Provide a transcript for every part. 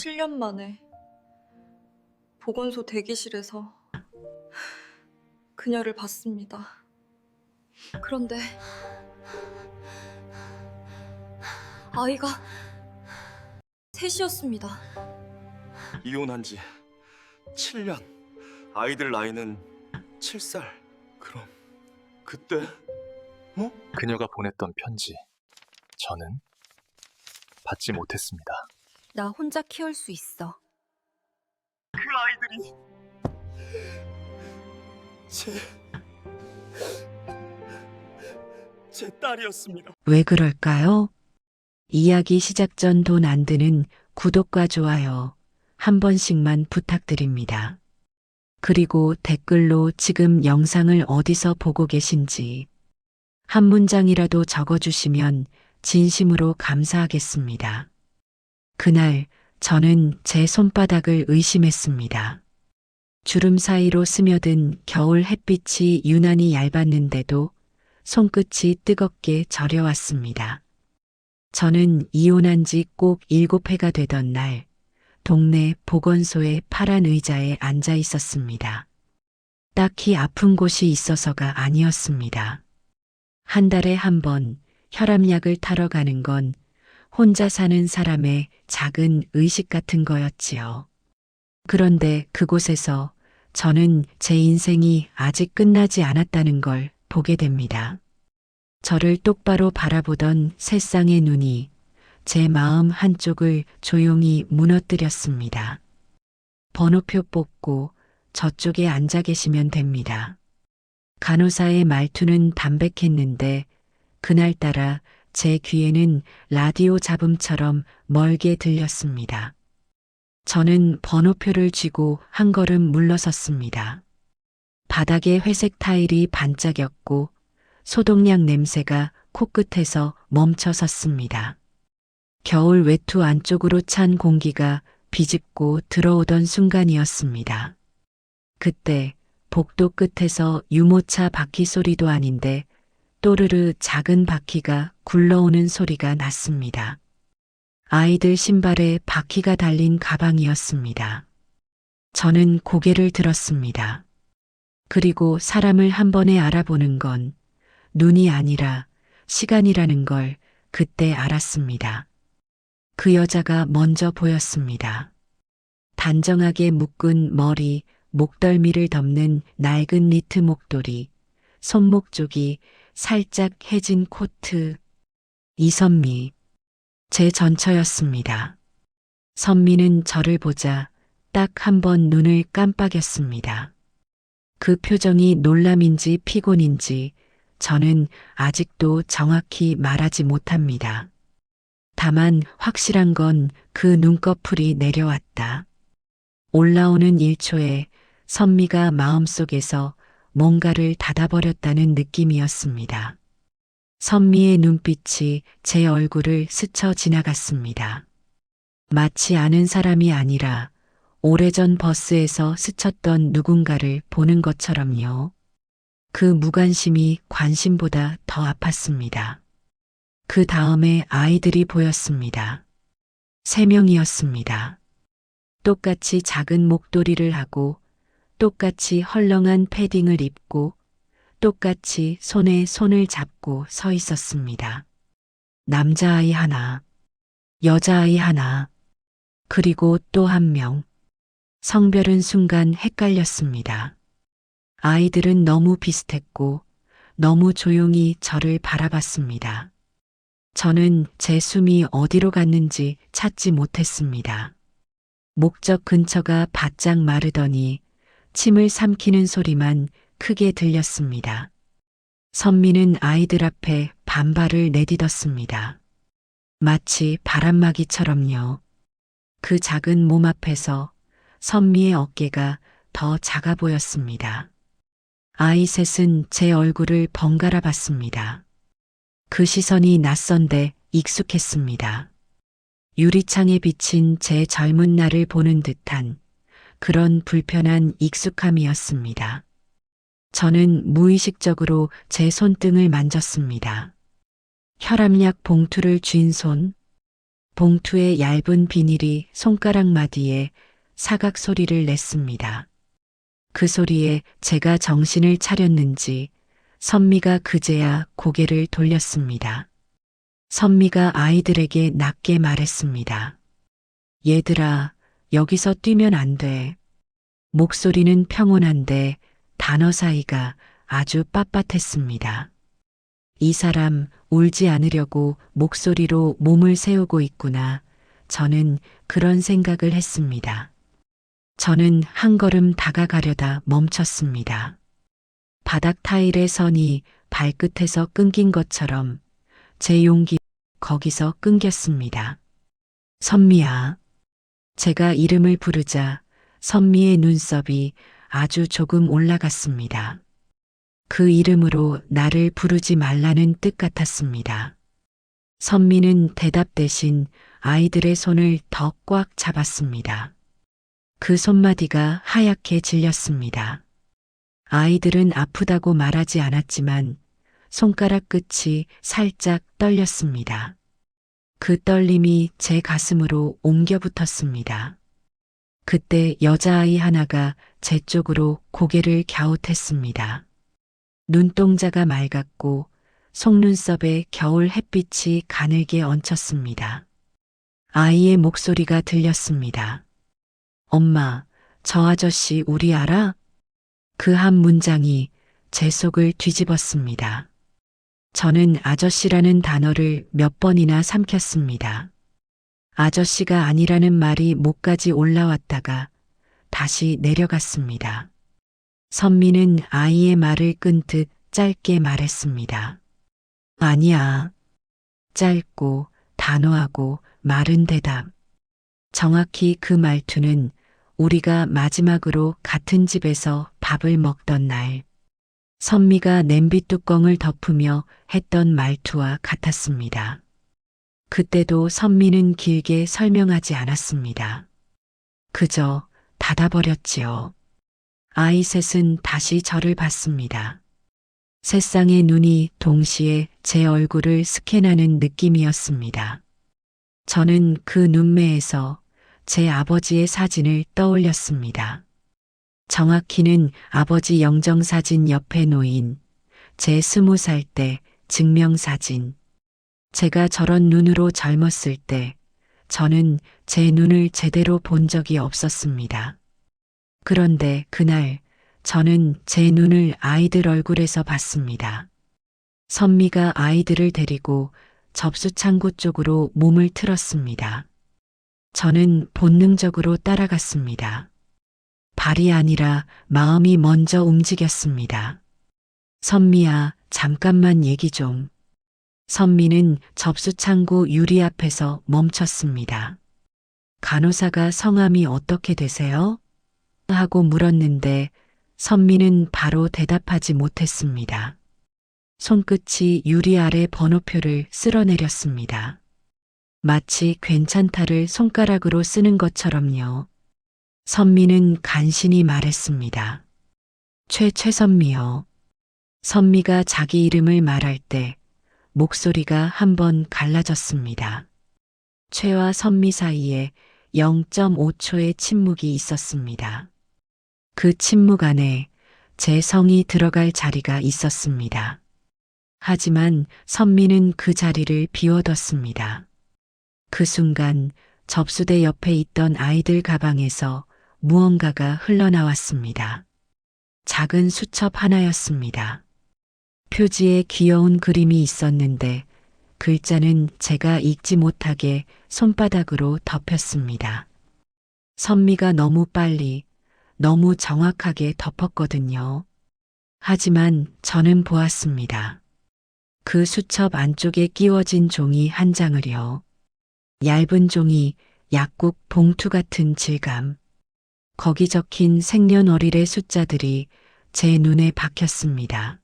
7년 만에 보건소 대기실에서 그녀를 봤습니다. 그런데 아이가 셋이었습니다. 이혼한 지 7년. 아이들 나이는 7살. 그럼 그때 그녀가 보냈던 편지, 저는 받지 못했습니다. 나 혼자 키울 수 있어. 그 아이들이 제 딸이었습니다. 왜 그럴까요? 이야기 시작 전 돈 안 드는 구독과 좋아요 한 번씩만 부탁드립니다. 그리고 댓글로 지금 영상을 어디서 보고 계신지 한 문장이라도 적어주시면 진심으로 감사하겠습니다. 그날 저는 제 손바닥을 의심했습니다. 주름 사이로 스며든 겨울 햇빛이 유난히 얇았는데도 손끝이 뜨겁게 저려왔습니다. 저는 이혼한 지 꼭 7회가 되던 날, 동네 보건소의 파란 의자에 앉아 있었습니다. 딱히 아픈 곳이 있어서가 아니었습니다. 한 달에 한 번 혈압약을 타러 가는 건 혼자 사는 사람의 작은 의식 같은 거였지요. 그런데 그곳에서 저는 제 인생이 아직 끝나지 않았다는 걸 보게 됩니다. 저를 똑바로 바라보던 세 쌍의 눈이 제 마음 한쪽을 조용히 무너뜨렸습니다. 번호표 뽑고 저쪽에 앉아 계시면 됩니다. 간호사의 말투는 담백했는데 그날따라 제 귀에는 라디오 잡음처럼 멀게 들렸습니다. 저는 번호표를 쥐고 한 걸음 물러섰습니다. 바닥에 회색 타일이 반짝였고 소독약 냄새가 코끝에서 멈춰 섰습니다. 겨울 외투 안쪽으로 찬 공기가 비집고 들어오던 순간이었습니다. 그때 복도 끝에서 유모차 바퀴 소리도 아닌데 또르르 작은 바퀴가 굴러오는 소리가 났습니다. 아이들 신발에 바퀴가 달린 가방이었습니다. 저는 고개를 들었습니다. 그리고 사람을 한 번에 알아보는 건 눈이 아니라 시간이라는 걸 그때 알았습니다. 그 여자가 먼저 보였습니다. 단정하게 묶은 머리, 목덜미를 덮는 낡은 니트 목도리, 손목 쪽이 살짝 해진 코트. 이선미. 제 전처였습니다. 선미는 저를 보자 딱 한 번 눈을 깜빡였습니다. 그 표정이 놀람인지 피곤인지 저는 아직도 정확히 말하지 못합니다. 다만 확실한 건 그 눈꺼풀이 내려왔다. 올라오는 1초에 선미가 마음속에서 뭔가를 닫아버렸다는 느낌이었습니다. 선미의 눈빛이 제 얼굴을 스쳐 지나갔습니다. 마치 아는 사람이 아니라 오래전 버스에서 스쳤던 누군가를 보는 것처럼요. 그 무관심이 관심보다 더 아팠습니다. 그 다음에 아이들이 보였습니다. 3명이었습니다. 똑같이 작은 목도리를 하고 똑같이 헐렁한 패딩을 입고 똑같이 손에 손을 잡고 서 있었습니다. 남자아이 하나, 여자아이 하나, 그리고 또 한 명. 성별은 순간 헷갈렸습니다. 아이들은 너무 비슷했고 너무 조용히 저를 바라봤습니다. 저는 제 숨이 어디로 갔는지 찾지 못했습니다. 목적 근처가 바짝 마르더니 침을 삼키는 소리만 크게 들렸습니다. 선미는 아이들 앞에 반발을 내딛었습니다. 마치 바람막이처럼요. 그 작은 몸 앞에서 선미의 어깨가 더 작아 보였습니다. 아이 셋은 제 얼굴을 번갈아 봤습니다. 그 시선이 낯선데 익숙했습니다. 유리창에 비친 제 젊은 날을 보는 듯한 그런 불편한 익숙함이었습니다. 저는 무의식적으로 제 손등을 만졌습니다. 혈압약 봉투를 쥔 손, 봉투의 얇은 비닐이 손가락 마디에 사각 소리를 냈습니다. 그 소리에 제가 정신을 차렸는지 선미가 그제야 고개를 돌렸습니다. 선미가 아이들에게 낮게 말했습니다. 얘들아, 여기서 뛰면 안 돼. 목소리는 평온한데 단어 사이가 아주 빳빳했습니다. 이 사람 울지 않으려고 목소리로 몸을 세우고 있구나. 저는 그런 생각을 했습니다. 저는 한 걸음 다가가려다 멈췄습니다. 바닥 타일의 선이 발끝에서 끊긴 것처럼 제 용기 거기서 끊겼습니다. 선미야. 제가 이름을 부르자 선미의 눈썹이 아주 조금 올라갔습니다. 그 이름으로 나를 부르지 말라는 뜻 같았습니다. 선미는 대답 대신 아이들의 손을 더 꽉 잡았습니다. 그 손마디가 하얗게 질렸습니다. 아이들은 아프다고 말하지 않았지만 손가락 끝이 살짝 떨렸습니다. 그 떨림이 제 가슴으로 옮겨 붙었습니다. 그때 여자아이 하나가 제 쪽으로 고개를 갸웃했습니다. 눈동자가 맑았고 속눈썹에 겨울 햇빛이 가늘게 얹혔습니다. 아이의 목소리가 들렸습니다. 엄마, 저 아저씨 우리 알아? 그 한 문장이 제 속을 뒤집었습니다. 저는 아저씨라는 단어를 몇 번이나 삼켰습니다. 아저씨가 아니라는 말이 목까지 올라왔다가 다시 내려갔습니다. 선미는 아이의 말을 끈듯 짧게 말했습니다. 아니야. 짧고 단호하고 마른 대답. 정확히 그 말투는 우리가 마지막으로 같은 집에서 밥을 먹던 날, 선미가 냄비 뚜껑을 덮으며 했던 말투와 같았습니다. 그때도 선미는 길게 설명하지 않았습니다. 그저 닫아버렸지요. 아이 셋은 다시 저를 봤습니다. 세 쌍의 눈이 동시에 제 얼굴을 스캔하는 느낌이었습니다. 저는 그 눈매에서 제 아버지의 사진을 떠올렸습니다. 정확히는 아버지 영정사진 옆에 놓인 제 20살 때 증명사진. 제가 저런 눈으로 젊었을 때 저는 제 눈을 제대로 본 적이 없었습니다. 그런데 그날 저는 제 눈을 아이들 얼굴에서 봤습니다. 선미가 아이들을 데리고 접수창고 쪽으로 몸을 틀었습니다. 저는 본능적으로 따라갔습니다. 발이 아니라 마음이 먼저 움직였습니다. 선미야, 잠깐만 얘기 좀. 선미는 접수창고 유리 앞에서 멈췄습니다. 간호사가 성함이 어떻게 되세요? 하고 물었는데 선미는 바로 대답하지 못했습니다. 손끝이 유리 아래 번호표를 쓸어내렸습니다. 마치 괜찮다를 손가락으로 쓰는 것처럼요. 선미는 간신히 말했습니다. 최선미요. 선미가 자기 이름을 말할 때 목소리가 한번 갈라졌습니다. 최와 선미 사이에 0.5초의 침묵이 있었습니다. 그 침묵 안에 제 성이 들어갈 자리가 있었습니다. 하지만 선미는 그 자리를 비워뒀습니다. 그 순간 접수대 옆에 있던 아이들 가방에서 무언가가 흘러나왔습니다. 작은 수첩 하나였습니다. 표지에 귀여운 그림이 있었는데 글자는 제가 읽지 못하게 손바닥으로 덮였습니다. 선미가 너무 빨리, 너무 정확하게 덮었거든요. 하지만 저는 보았습니다. 그 수첩 안쪽에 끼워진 종이 한 장을요. 얇은 종이 약국 봉투 같은 질감. 거기 적힌 생년월일의 숫자들이 제 눈에 박혔습니다.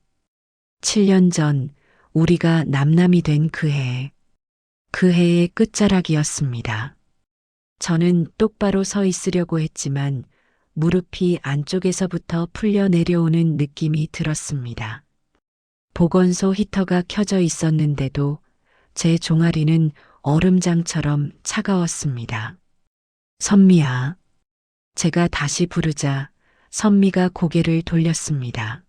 7년 전 우리가 남남이 된 그 해. 그 해의 끝자락이었습니다. 저는 똑바로 서 있으려고 했지만 무릎이 안쪽에서부터 풀려 내려오는 느낌이 들었습니다. 보건소 히터가 켜져 있었는데도 제 종아리는 얼음장처럼 차가웠습니다. 선미야. 제가 다시 부르자 선미가 고개를 돌렸습니다.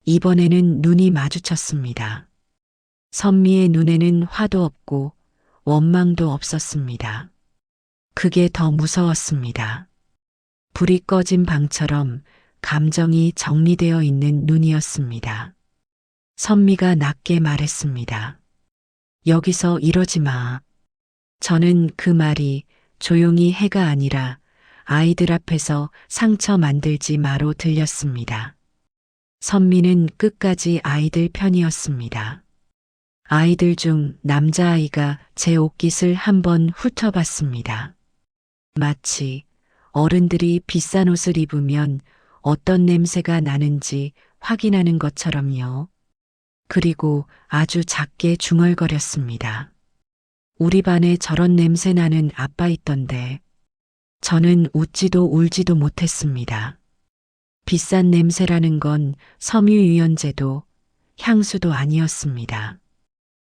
이번에는 눈이 마주쳤습니다. 선미의 눈에는 화도 없고 원망도 없었습니다. 그게 더 무서웠습니다. 불이 꺼진 방처럼 감정이 정리되어 있는 눈이었습니다. 선미가 낮게 말했습니다. 여기서 이러지 마. 저는 그 말이 조용히 해가 아니라 아이들 앞에서 상처 만들지 마로 들렸습니다. 선미는 끝까지 아이들 편이었습니다. 아이들 중 남자아이가 제 옷깃을 한번 훑어봤습니다. 마치 어른들이 비싼 옷을 입으면 어떤 냄새가 나는지 확인하는 것처럼요. 그리고 아주 작게 중얼거렸습니다. 우리 반에 저런 냄새 나는 아빠 있던데. 저는 웃지도 울지도 못했습니다. 비싼 냄새라는 건 섬유유연제도 향수도 아니었습니다.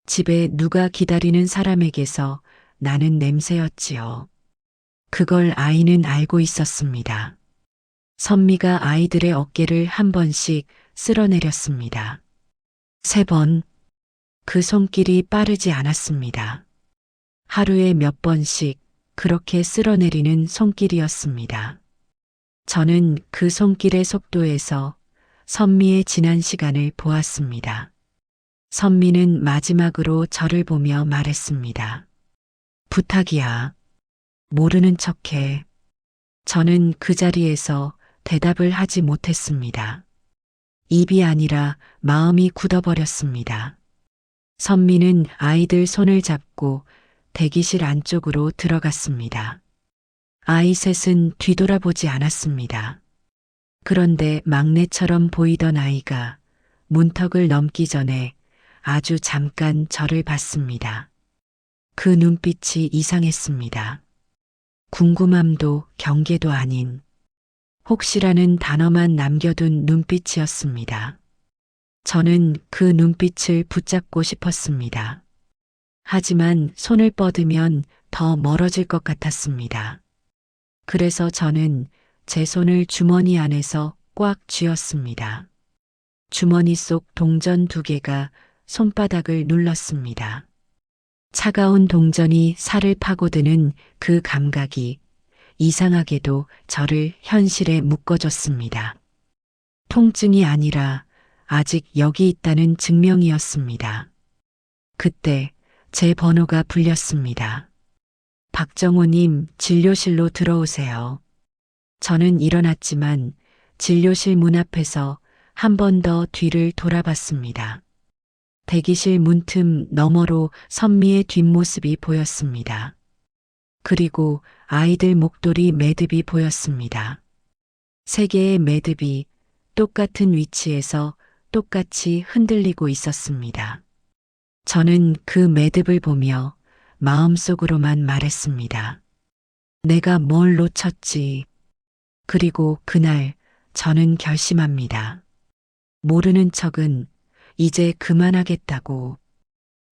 집에 누가 기다리는 사람에게서 나는 냄새였지요. 그걸 아이는 알고 있었습니다. 선미가 아이들의 어깨를 한 번씩 쓸어내렸습니다. 3번. 그 손길이 빠르지 않았습니다. 하루에 몇 번씩 그렇게 쓸어내리는 손길이었습니다. 저는 그 손길의 속도에서 선미의 지난 시간을 보았습니다. 선미는 마지막으로 저를 보며 말했습니다. 부탁이야. 모르는 척해. 저는 그 자리에서 대답을 하지 못했습니다. 입이 아니라 마음이 굳어버렸습니다. 선미는 아이들 손을 잡고 대기실 안쪽으로 들어갔습니다. 아이 셋은 뒤돌아보지 않았습니다. 그런데 막내처럼 보이던 아이가 문턱을 넘기 전에 아주 잠깐 저를 봤습니다. 그 눈빛이 이상했습니다. 궁금함도 경계도 아닌 혹시라는 단어만 남겨둔 눈빛이었습니다. 저는 그 눈빛을 붙잡고 싶었습니다. 하지만 손을 뻗으면 더 멀어질 것 같았습니다. 그래서 저는 제 손을 주머니 안에서 꽉 쥐었습니다. 주머니 속 동전 2개가 손바닥을 눌렀습니다. 차가운 동전이 살을 파고드는 그 감각이 이상하게도 저를 현실에 묶어줬습니다. 통증이 아니라 아직 여기 있다는 증명이었습니다. 그때 제 번호가 불렸습니다. 박정호님, 진료실로 들어오세요. 저는 일어났지만 진료실 문 앞에서 한 번 더 뒤를 돌아봤습니다. 대기실 문틈 너머로 선미의 뒷모습이 보였습니다. 그리고 아이들 목도리 매듭이 보였습니다. 3개의 매듭이 똑같은 위치에서 똑같이 흔들리고 있었습니다. 저는 그 매듭을 보며 마음속으로만 말했습니다. 내가 뭘 놓쳤지. 그리고 그날 저는 결심합니다. 모르는 척은 이제 그만하겠다고.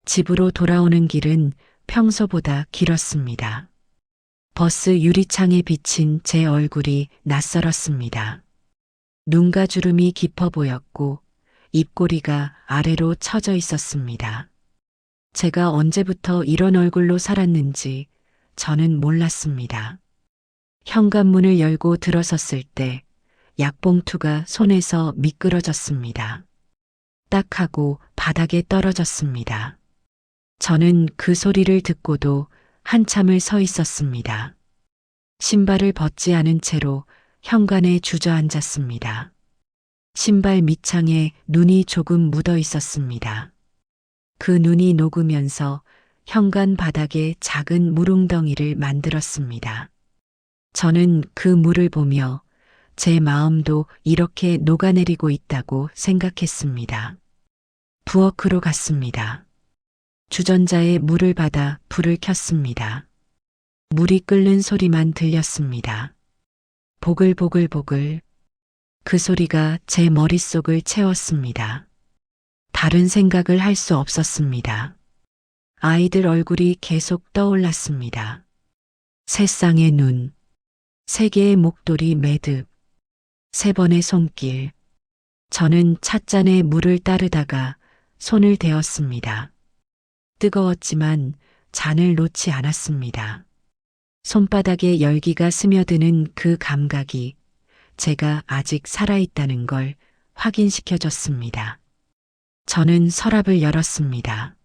집으로 돌아오는 길은 평소보다 길었습니다. 버스 유리창에 비친 제 얼굴이 낯설었습니다. 눈가 주름이 깊어 보였고 입꼬리가 아래로 처져 있었습니다. 제가 언제부터 이런 얼굴로 살았는지 저는 몰랐습니다. 현관문을 열고 들어섰을 때 약봉투가 손에서 미끄러졌습니다. 딱 하고 바닥에 떨어졌습니다. 저는 그 소리를 듣고도 한참을 서 있었습니다. 신발을 벗지 않은 채로 현관에 주저앉았습니다. 신발 밑창에 눈이 조금 묻어 있었습니다. 그 눈이 녹으면서 현관 바닥에 작은 물웅덩이를 만들었습니다. 저는 그 물을 보며 제 마음도 이렇게 녹아내리고 있다고 생각했습니다. 부엌으로 갔습니다. 주전자에 물을 받아 불을 켰습니다. 물이 끓는 소리만 들렸습니다. 보글보글보글. 그 소리가 제 머릿속을 채웠습니다. 다른 생각을 할 수 없었습니다. 아이들 얼굴이 계속 떠올랐습니다. 세 쌍의 눈, 세 개의 목도리 매듭, 세 번의 손길. 저는 찻잔에 물을 따르다가 손을 대었습니다. 뜨거웠지만 잔을 놓지 않았습니다. 손바닥에 열기가 스며드는 그 감각이 제가 아직 살아있다는 걸 확인시켜줬습니다. 저는 서랍을 열었습니다.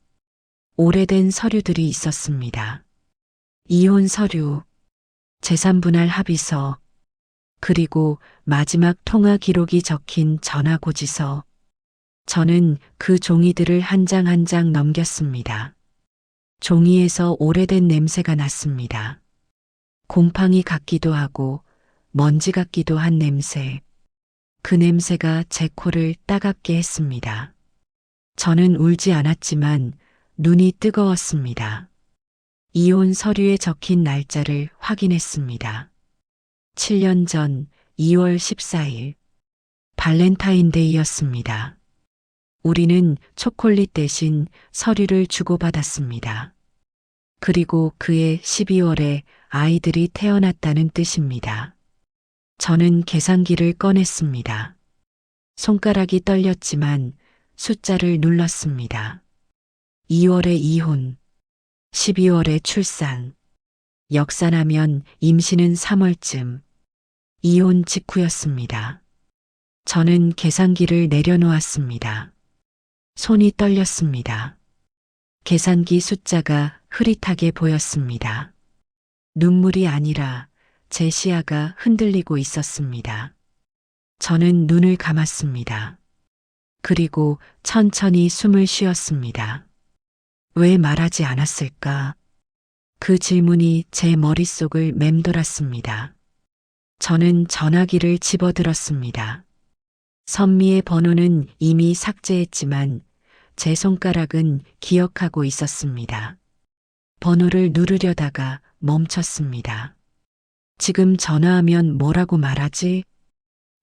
오래된 서류들이 있었습니다. 이혼 서류, 재산분할 합의서, 그리고 마지막 통화 기록이 적힌 전화 고지서. 저는 그 종이들을 한 장 한 장 넘겼습니다. 종이에서 오래된 냄새가 났습니다. 곰팡이 같기도 하고 먼지 같기도 한 냄새. 그 냄새가 제 코를 따갑게 했습니다. 저는 울지 않았지만 눈이 뜨거웠습니다. 이혼 서류에 적힌 날짜를 확인했습니다. 7년 전 2월 14일 발렌타인데이였습니다. 우리는 초콜릿 대신 서류를 주고받았습니다. 그리고 그해 12월에 아이들이 태어났다는 뜻입니다. 저는 계산기를 꺼냈습니다. 손가락이 떨렸지만 숫자를 눌렀습니다. 2월에 이혼, 12월에 출산, 역산하면 임신은 3월쯤, 이혼 직후였습니다. 저는 계산기를 내려놓았습니다. 손이 떨렸습니다. 계산기 숫자가 흐릿하게 보였습니다. 눈물이 아니라 제 시야가 흔들리고 있었습니다. 저는 눈을 감았습니다. 그리고 천천히 숨을 쉬었습니다. 왜 말하지 않았을까? 그 질문이 제 머릿속을 맴돌았습니다. 저는 전화기를 집어들었습니다. 선미의 번호는 이미 삭제했지만 제 손가락은 기억하고 있었습니다. 번호를 누르려다가 멈췄습니다. 지금 전화하면 뭐라고 말하지?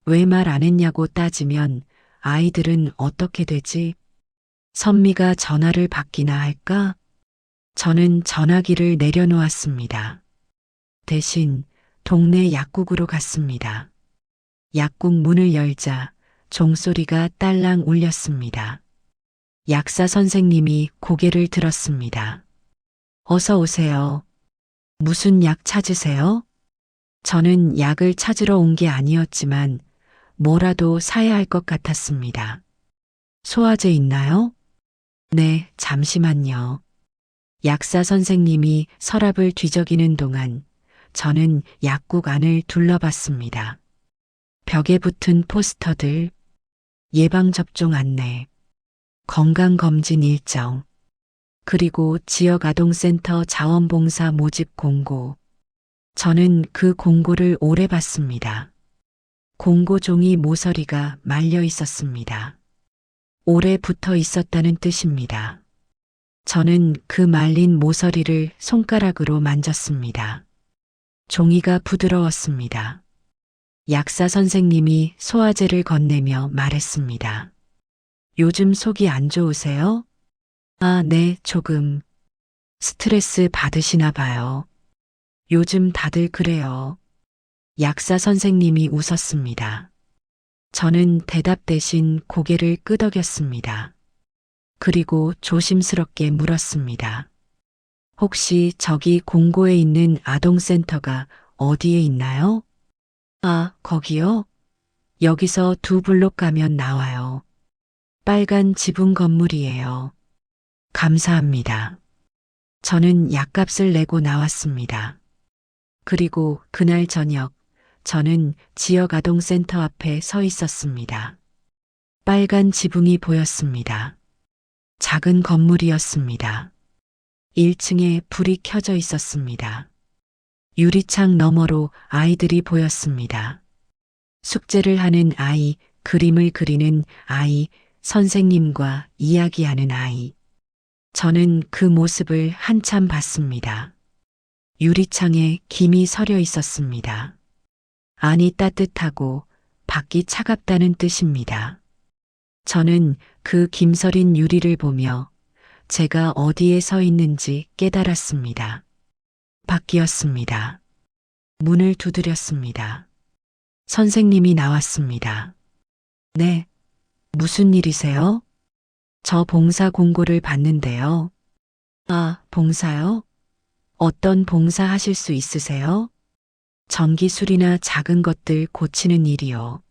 왜 말 안 했냐고 따지면 아이들은 어떻게 되지? 선미가 전화를 받기나 할까? 저는 전화기를 내려놓았습니다. 대신 동네 약국으로 갔습니다. 약국 문을 열자 종소리가 딸랑 울렸습니다. 약사 선생님이 고개를 들었습니다. 어서 오세요. 무슨 약 찾으세요? 저는 약을 찾으러 온 게 아니었지만 뭐라도 사야 할 것 같았습니다. 소화제 있나요? 네, 잠시만요. 약사 선생님이 서랍을 뒤적이는 동안 저는 약국 안을 둘러봤습니다. 벽에 붙은 포스터들, 예방접종 안내, 건강검진 일정, 그리고 지역아동센터 자원봉사 모집 공고. 저는 그 공고를 오래 봤습니다. 공고 종이 모서리가 말려 있었습니다. 오래 붙어 있었다는 뜻입니다. 저는 그 말린 모서리를 손가락으로 만졌습니다. 종이가 부드러웠습니다. 약사 선생님이 소화제를 건네며 말했습니다. 요즘 속이 안 좋으세요? 아, 네, 조금. 스트레스 받으시나 봐요. 요즘 다들 그래요. 약사 선생님이 웃었습니다. 저는 대답 대신 고개를 끄덕였습니다. 그리고 조심스럽게 물었습니다. 혹시 저기 공고에 있는 아동센터가 어디에 있나요? 아, 거기요? 여기서 2블록 가면 나와요. 빨간 지붕 건물이에요. 감사합니다. 저는 약값을 내고 나왔습니다. 그리고 그날 저녁 저는 지역아동센터 앞에 서 있었습니다. 빨간 지붕이 보였습니다. 작은 건물이었습니다. 1층에 불이 켜져 있었습니다. 유리창 너머로 아이들이 보였습니다. 숙제를 하는 아이, 그림을 그리는 아이, 선생님과 이야기하는 아이. 저는 그 모습을 한참 봤습니다. 유리창에 김이 서려 있었습니다. 안이 따뜻하고 밖이 차갑다는 뜻입니다. 저는 그 김서린 유리를 보며 제가 어디에 서 있는지 깨달았습니다. 밖이었습니다. 문을 두드렸습니다. 선생님이 나왔습니다. 네, 무슨 일이세요? 저 봉사 공고를 봤는데요. 아, 봉사요? 어떤 봉사 하실 수 있으세요? 전기술이나 작은 것들 고치는 일이요.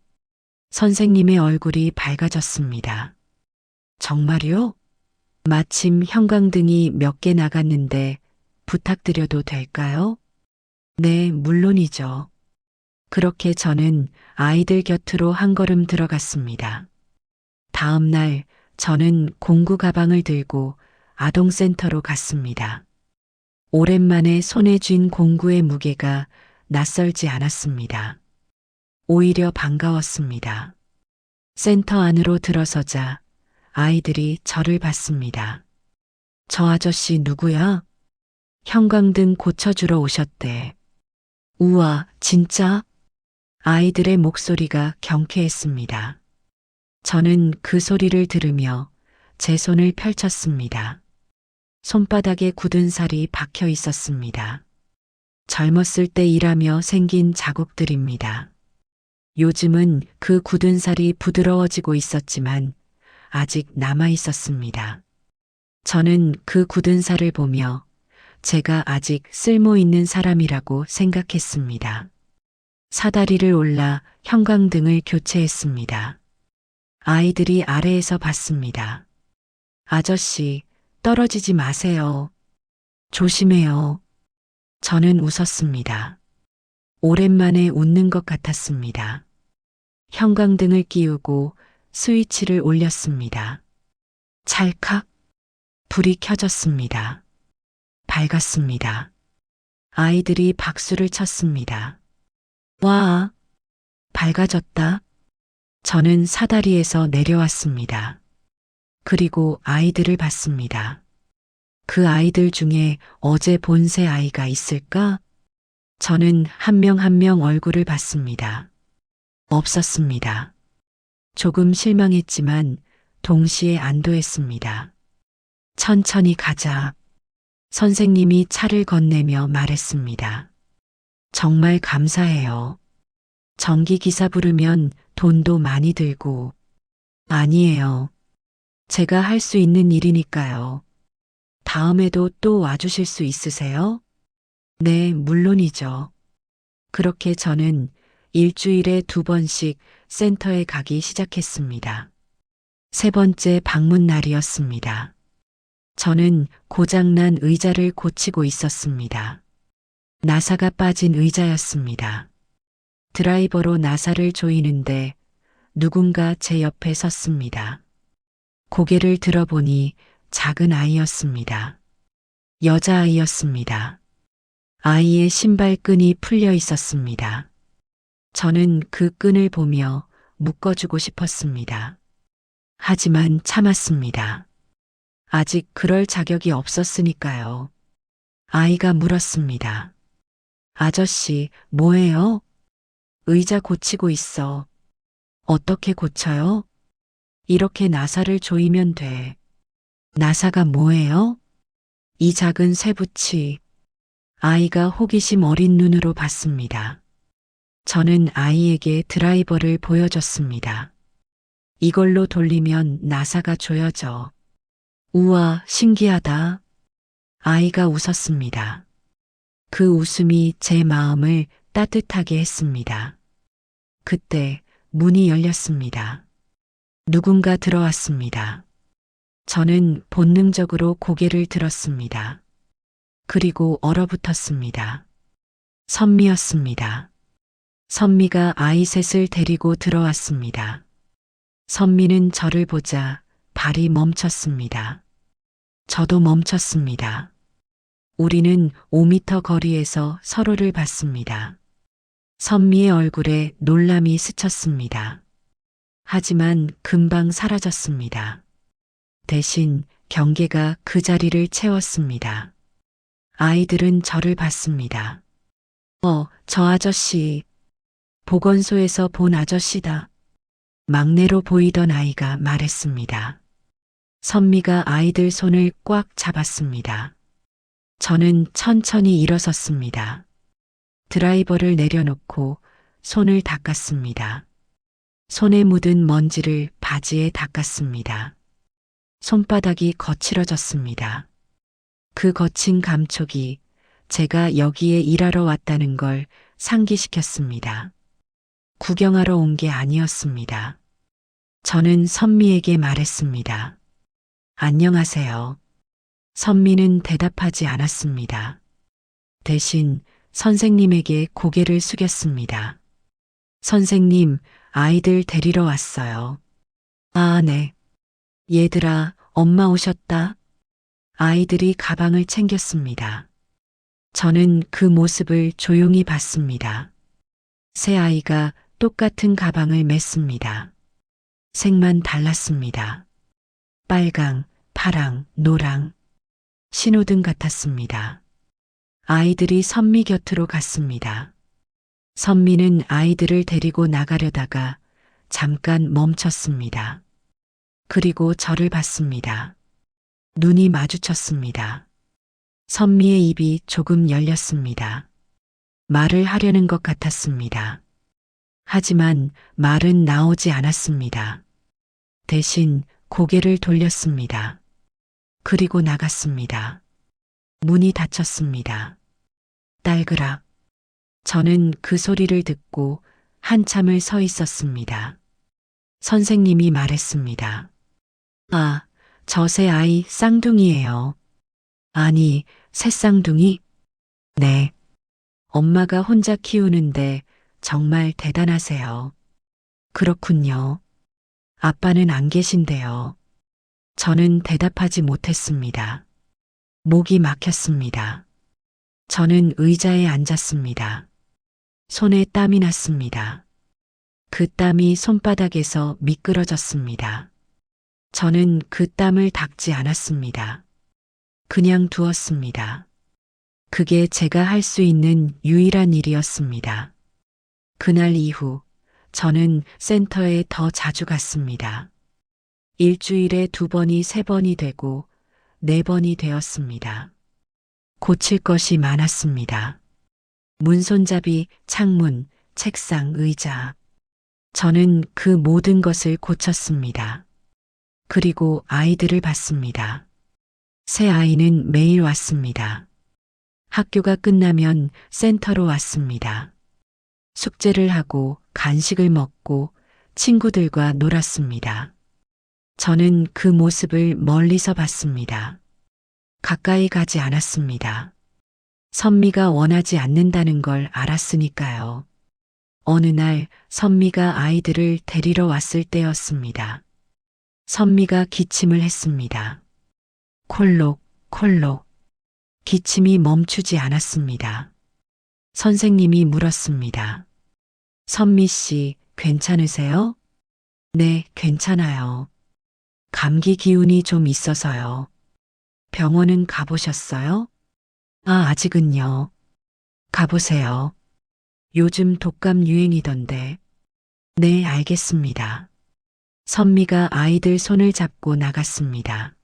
선생님의 얼굴이 밝아졌습니다. 정말요? 마침 형광등이 몇 개 나갔는데 부탁드려도 될까요? 네, 물론이죠. 그렇게 저는 아이들 곁으로 한 걸음 들어갔습니다. 다음 날 저는 공구 가방을 들고 아동센터로 갔습니다. 오랜만에 손에 쥔 공구의 무게가 낯설지 않았습니다. 오히려 반가웠습니다. 센터 안으로 들어서자 아이들이 저를 봤습니다. 저 아저씨 누구야? 형광등 고쳐주러 오셨대. 우와, 진짜? 아이들의 목소리가 경쾌했습니다. 저는 그 소리를 들으며 제 손을 펼쳤습니다. 손바닥에 굳은 살이 박혀 있었습니다. 젊었을 때 일하며 생긴 자국들입니다. 요즘은 그 굳은 살이 부드러워지고 있었지만 아직 남아 있었습니다. 저는 그 굳은 살을 보며 제가 아직 쓸모 있는 사람이라고 생각했습니다. 사다리를 올라 형광등을 교체했습니다. 아이들이 아래에서 봤습니다. 아저씨, 떨어지지 마세요. 조심해요. 저는 웃었습니다. 오랜만에 웃는 것 같았습니다. 형광등을 끼우고 스위치를 올렸습니다. 찰칵 불이 켜졌습니다. 밝았습니다. 아이들이 박수를 쳤습니다. 와, 밝아졌다. 저는 사다리에서 내려왔습니다. 그리고 아이들을 봤습니다. 그 아이들 중에 어제 본 새 아이가 있을까? 저는 한 명 한 명 얼굴을 봤습니다. 없었습니다. 조금 실망했지만 동시에 안도했습니다. 천천히 가자. 선생님이 차를 건네며 말했습니다. 정말 감사해요. 전기기사 부르면 돈도 많이 들고. 아니에요. 제가 할 수 있는 일이니까요. 다음에도 또 와주실 수 있으세요? 네, 물론이죠. 그렇게 저는 일주일에 2번씩 센터에 가기 시작했습니다. 3번째 방문 날이었습니다. 저는 고장난 의자를 고치고 있었습니다. 나사가 빠진 의자였습니다. 드라이버로 나사를 조이는데 누군가 제 옆에 섰습니다. 고개를 들어보니 작은 아이였습니다. 여자아이였습니다. 아이의 신발끈이 풀려 있었습니다. 저는 그 끈을 보며 묶어주고 싶었습니다. 하지만 참았습니다. 아직 그럴 자격이 없었으니까요. 아이가 물었습니다. 아저씨, 뭐해요? 의자 고치고 있어. 어떻게 고쳐요? 이렇게 나사를 조이면 돼. 나사가 뭐예요? 이 작은 쇠붙이. 아이가 호기심 어린 눈으로 봤습니다. 저는 아이에게 드라이버를 보여줬습니다. 이걸로 돌리면 나사가 조여져. 우와, 신기하다. 아이가 웃었습니다. 그 웃음이 제 마음을 따뜻하게 했습니다. 그때 문이 열렸습니다. 누군가 들어왔습니다. 저는 본능적으로 고개를 들었습니다. 그리고 얼어붙었습니다. 선미였습니다. 선미가 아이 셋을 데리고 들어왔습니다. 선미는 저를 보자 발이 멈췄습니다. 저도 멈췄습니다. 우리는 5m 거리에서 서로를 봤습니다. 선미의 얼굴에 놀람이 스쳤습니다. 하지만 금방 사라졌습니다. 대신 경계가 그 자리를 채웠습니다. 아이들은 저를 봤습니다. 저 아저씨. 보건소에서 본 아저씨다. 막내로 보이던 아이가 말했습니다. 선미가 아이들 손을 꽉 잡았습니다. 저는 천천히 일어섰습니다. 드라이버를 내려놓고 손을 닦았습니다. 손에 묻은 먼지를 바지에 닦았습니다. 손바닥이 거칠어졌습니다. 그 거친 감촉이 제가 여기에 일하러 왔다는 걸 상기시켰습니다. 구경하러 온 게 아니었습니다. 저는 선미에게 말했습니다. 안녕하세요. 선미는 대답하지 않았습니다. 대신 선생님에게 고개를 숙였습니다. 선생님, 아이들 데리러 왔어요. 아, 네. 얘들아, 엄마 오셨다. 아이들이 가방을 챙겼습니다. 저는 그 모습을 조용히 봤습니다. 세 아이가 똑같은 가방을 맸습니다. 색만 달랐습니다. 빨강, 파랑, 노랑. 신호등 같았습니다. 아이들이 선미 곁으로 갔습니다. 선미는 아이들을 데리고 나가려다가 잠깐 멈췄습니다. 그리고 저를 봤습니다. 눈이 마주쳤습니다. 선미의 입이 조금 열렸습니다. 말을 하려는 것 같았습니다. 하지만 말은 나오지 않았습니다. 대신 고개를 돌렸습니다. 그리고 나갔습니다. 문이 닫혔습니다. 딸그락. 저는 그 소리를 듣고 한참을 서 있었습니다. 선생님이 말했습니다. 아, 저 새 아이 쌍둥이예요. 아니, 새 쌍둥이? 네. 엄마가 혼자 키우는데 정말 대단하세요. 그렇군요. 아빠는 안 계신데요. 저는 대답하지 못했습니다. 목이 막혔습니다. 저는 의자에 앉았습니다. 손에 땀이 났습니다. 그 땀이 손바닥에서 미끄러졌습니다. 저는 그 땀을 닦지 않았습니다. 그냥 두었습니다. 그게 제가 할 수 있는 유일한 일이었습니다. 그날 이후 저는 센터에 더 자주 갔습니다. 일주일에 2번이 3번이 되고 4번이 되었습니다. 고칠 것이 많았습니다. 문손잡이, 창문, 책상, 의자. 저는 그 모든 것을 고쳤습니다. 그리고 아이들을 봤습니다. 새 아이는 매일 왔습니다. 학교가 끝나면 센터로 왔습니다. 숙제를 하고 간식을 먹고 친구들과 놀았습니다. 저는 그 모습을 멀리서 봤습니다. 가까이 가지 않았습니다. 선미가 원하지 않는다는 걸 알았으니까요. 어느 날 선미가 아이들을 데리러 왔을 때였습니다. 선미가 기침을 했습니다. 콜록, 콜록. 기침이 멈추지 않았습니다. 선생님이 물었습니다. 선미 씨, 괜찮으세요? 네, 괜찮아요. 감기 기운이 좀 있어서요. 병원은 가보셨어요? 아, 아직은요. 가보세요. 요즘 독감 유행이던데. 네, 알겠습니다. 선미가 아이들 손을 잡고 나갔습니다.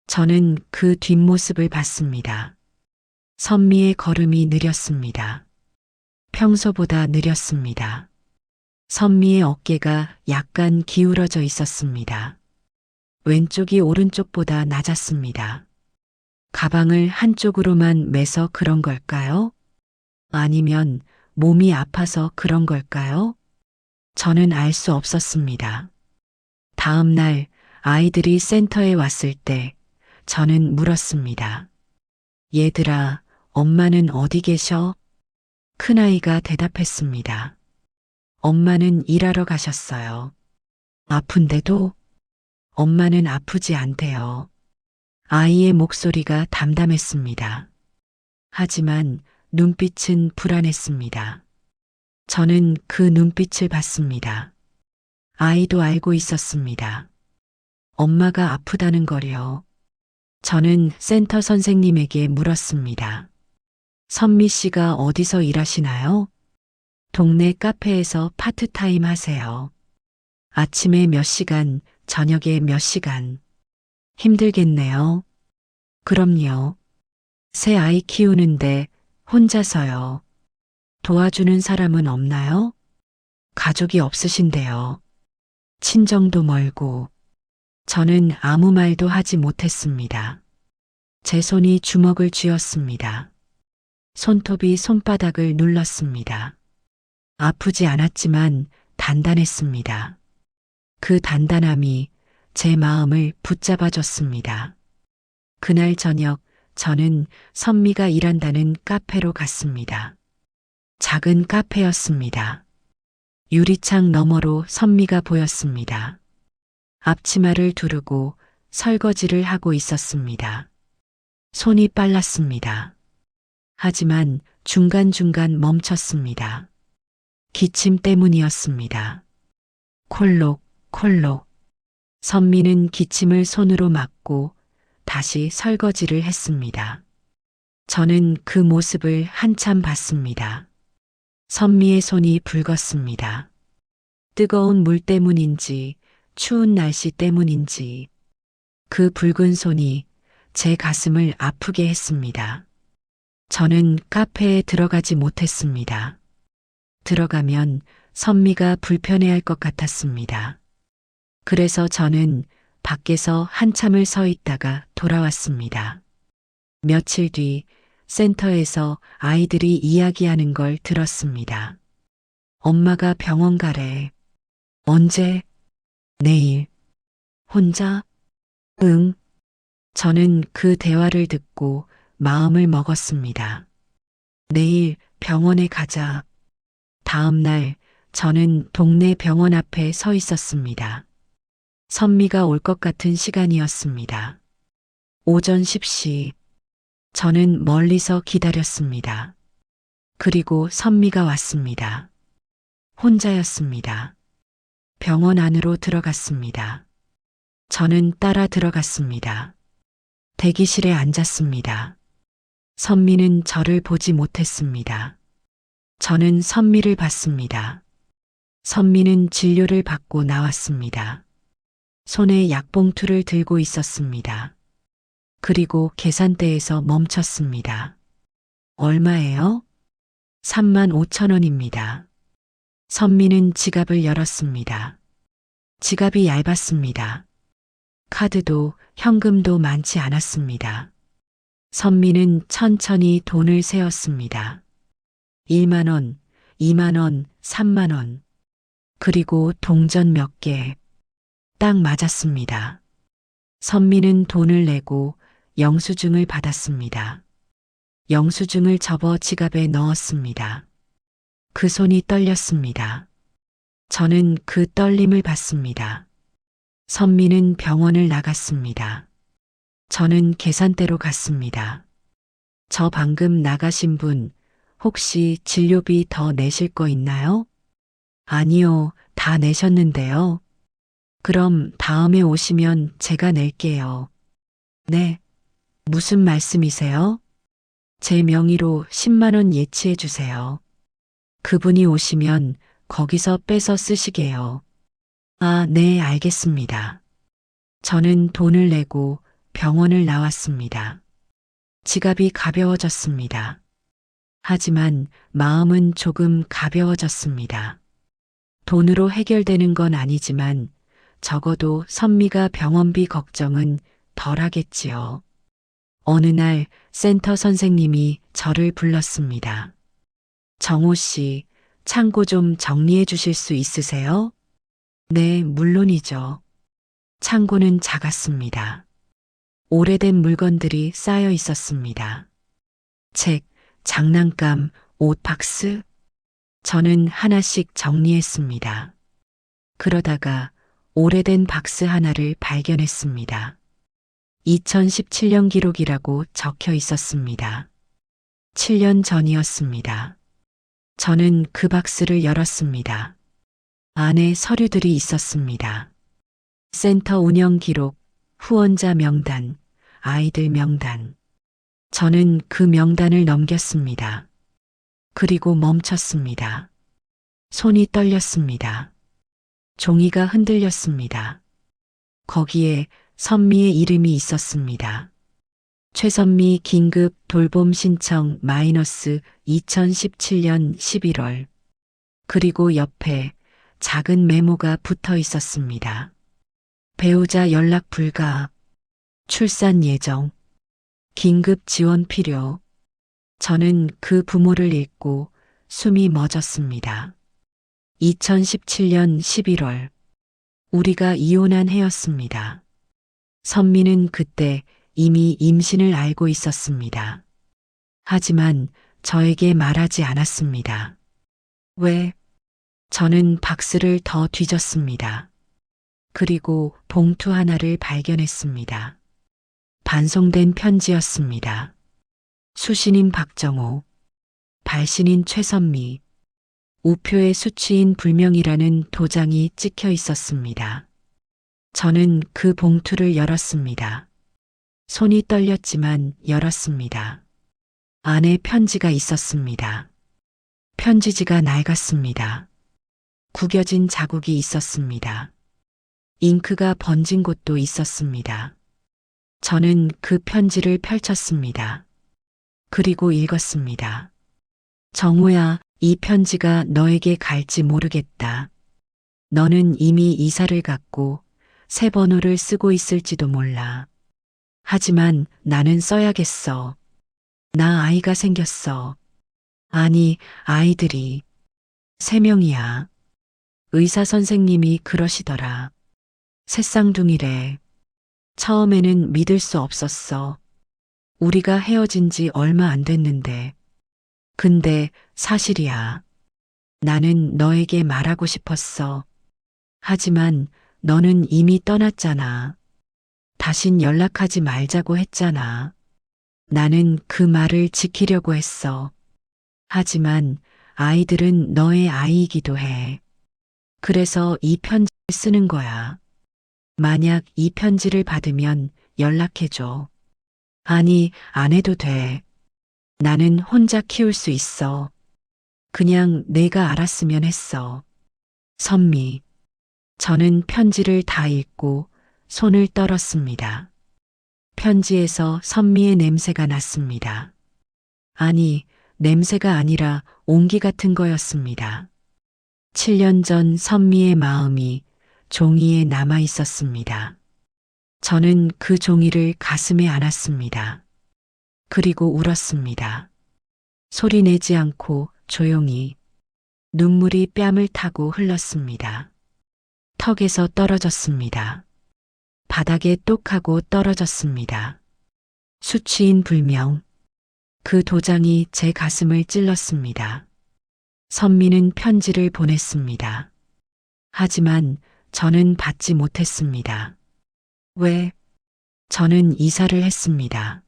저는 그 뒷모습을 봤습니다. 선미의 걸음이 느렸습니다. 평소보다 느렸습니다. 선미의 어깨가 약간 기울어져 있었습니다. 왼쪽이 오른쪽보다 낮았습니다. 가방을 한쪽으로만 매서 그런 걸까요? 아니면 몸이 아파서 그런 걸까요? 저는 알 수 없었습니다. 다음 날 아이들이 센터에 왔을 때 저는 물었습니다. 얘들아, 엄마는 어디 계셔? 큰아이가 대답했습니다. 엄마는 일하러 가셨어요. 아픈데도? 엄마는 아프지 않대요. 아이의 목소리가 담담했습니다. 하지만 눈빛은 불안했습니다. 저는 그 눈빛을 봤습니다. 아이도 알고 있었습니다. 엄마가 아프다는 걸요. 저는 센터 선생님에게 물었습니다. 선미 씨가 어디서 일하시나요? 동네 카페에서 파트타임 하세요. 아침에 몇 시간, 저녁에 몇 시간. 힘들겠네요. 그럼요. 새 아이 키우는데 혼자서요. 도와주는 사람은 없나요? 가족이 없으신데요. 친정도 멀고. 저는 아무 말도 하지 못했습니다. 제 손이 주먹을 쥐었습니다. 손톱이 손바닥을 눌렀습니다. 아프지 않았지만 단단했습니다. 그 단단함이 제 마음을 붙잡아줬습니다. 그날 저녁 저는 선미가 일한다는 카페로 갔습니다. 작은 카페였습니다. 유리창 너머로 선미가 보였습니다. 앞치마를 두르고 설거지를 하고 있었습니다. 손이 빨랐습니다. 하지만 중간중간 멈췄습니다. 기침 때문이었습니다. 콜록, 콜록. 선미는 기침을 손으로 막고 다시 설거지를 했습니다. 저는 그 모습을 한참 봤습니다. 선미의 손이 붉었습니다. 뜨거운 물 때문인지 추운 날씨 때문인지 그 붉은 손이 제 가슴을 아프게 했습니다. 저는 카페에 들어가지 못했습니다. 들어가면 선미가 불편해할 것 같았습니다. 그래서 저는 밖에서 한참을 서 있다가 돌아왔습니다. 며칠 뒤 센터에서 아이들이 이야기하는 걸 들었습니다. 엄마가 병원 가래. 언제? 내일. 혼자? 응. 저는 그 대화를 듣고 마음을 먹었습니다. 내일 병원에 가자. 다음 날 저는 동네 병원 앞에 서 있었습니다. 선미가 올 것 같은 시간이었습니다. 오전 10시. 저는 멀리서 기다렸습니다. 그리고 선미가 왔습니다. 혼자였습니다. 병원 안으로 들어갔습니다. 저는 따라 들어갔습니다. 대기실에 앉았습니다. 선미는 저를 보지 못했습니다. 저는 선미를 봤습니다. 선미는 진료를 받고 나왔습니다. 손에 약봉투를 들고 있었습니다. 그리고 계산대에서 멈췄습니다. 얼마예요? 35,000원입니다. 선미는 지갑을 열었습니다. 지갑이 얇았습니다. 카드도 현금도 많지 않았습니다. 선미는 천천히 돈을 세었습니다. 1만 원, 2만 원, 3만 원. 그리고 동전 몇 개. 딱 맞았습니다. 선미는 돈을 내고 영수증을 받았습니다. 영수증을 접어 지갑에 넣었습니다. 그 손이 떨렸습니다. 저는 그 떨림을 봤습니다. 선미는 병원을 나갔습니다. 저는 계산대로 갔습니다. 저 방금 나가신 분 혹시 진료비 더 내실 거 있나요? 아니요, 다 내셨는데요. 그럼 다음에 오시면 제가 낼게요. 네. 무슨 말씀이세요? 제 명의로 10만 원 예치해 주세요. 그분이 오시면 거기서 빼서 쓰시게요. 아, 네, 알겠습니다. 저는 돈을 내고 병원을 나왔습니다. 지갑이 가벼워졌습니다. 하지만 마음은 조금 가벼워졌습니다. 돈으로 해결되는 건 아니지만 적어도 선미가 병원비 걱정은 덜 하겠지요. 어느 날 센터 선생님이 저를 불렀습니다. 정호 씨, 창고 좀 정리해 주실 수 있으세요? 네, 물론이죠. 창고는 작았습니다. 오래된 물건들이 쌓여 있었습니다. 책, 장난감, 옷 박스. 저는 하나씩 정리했습니다. 그러다가 오래된 박스 하나를 발견했습니다. 2017년 기록이라고 적혀 있었습니다. 7년 전이었습니다. 저는 그 박스를 열었습니다. 안에 서류들이 있었습니다. 센터 운영 기록, 후원자 명단, 아이들 명단. 저는 그 명단을 넘겼습니다. 그리고 멈췄습니다. 손이 떨렸습니다. 종이가 흔들렸습니다. 거기에 선미의 이름이 있었습니다. 최선미 긴급 돌봄 신청 마이너스 2017년 11월. 그리고 옆에 작은 메모가 붙어 있었습니다. 배우자 연락 불가. 출산 예정. 긴급 지원 필요. 저는 그 부모를 읽고 숨이 멎었습니다. 2017년 11월. 우리가 이혼한 해였습니다. 선미는 그때 이미 임신을 알고 있었습니다. 하지만 저에게 말하지 않았습니다. 왜? 저는 박스를 더 뒤졌습니다. 그리고 봉투 하나를 발견했습니다. 반송된 편지였습니다. 수신인 박정호, 발신인 최선미, 우표의 수취인 불명이라는 도장이 찍혀 있었습니다. 저는 그 봉투를 열었습니다. 손이 떨렸지만 열었습니다. 안에 편지가 있었습니다. 편지지가 낡았습니다. 구겨진 자국이 있었습니다. 잉크가 번진 곳도 있었습니다. 저는 그 편지를 펼쳤습니다. 그리고 읽었습니다. 정우야, 이 편지가 너에게 갈지 모르겠다. 너는 이미 이사를 갔고 새 번호를 쓰고 있을지도 몰라. 하지만 나는 써야겠어. 나 아이가 생겼어. 아니, 아이들이 3명이야. 의사 선생님이 그러시더라. 새쌍둥이래. 처음에는 믿을 수 없었어. 우리가 헤어진 지 얼마 안 됐는데. 근데 사실이야. 나는 너에게 말하고 싶었어. 하지만 너는 이미 떠났잖아. 다신 연락하지 말자고 했잖아. 나는 그 말을 지키려고 했어. 하지만 아이들은 너의 아이이기도 해. 그래서 이 편지를 쓰는 거야. 만약 이 편지를 받으면 연락해줘. 아니, 안 해도 돼. 나는 혼자 키울 수 있어. 그냥 내가 알았으면 했어. 선미. 저는 편지를 다 읽고 손을 떨었습니다. 편지에서 선미의 냄새가 났습니다. 아니, 냄새가 아니라 온기 같은 거였습니다. 7년 전 선미의 마음이 종이에 남아 있었습니다. 저는 그 종이를 가슴에 안았습니다. 그리고 울었습니다. 소리 내지 않고 조용히. 눈물이 뺨을 타고 흘렀습니다. 턱에서 떨어졌습니다. 바닥에 똑 하고 떨어졌습니다. 수치인 불명. 그 도장이 제 가슴을 찔렀습니다. 선미는 편지를 보냈습니다. 하지만 저는 받지 못했습니다. 왜? 저는 이사를 했습니다.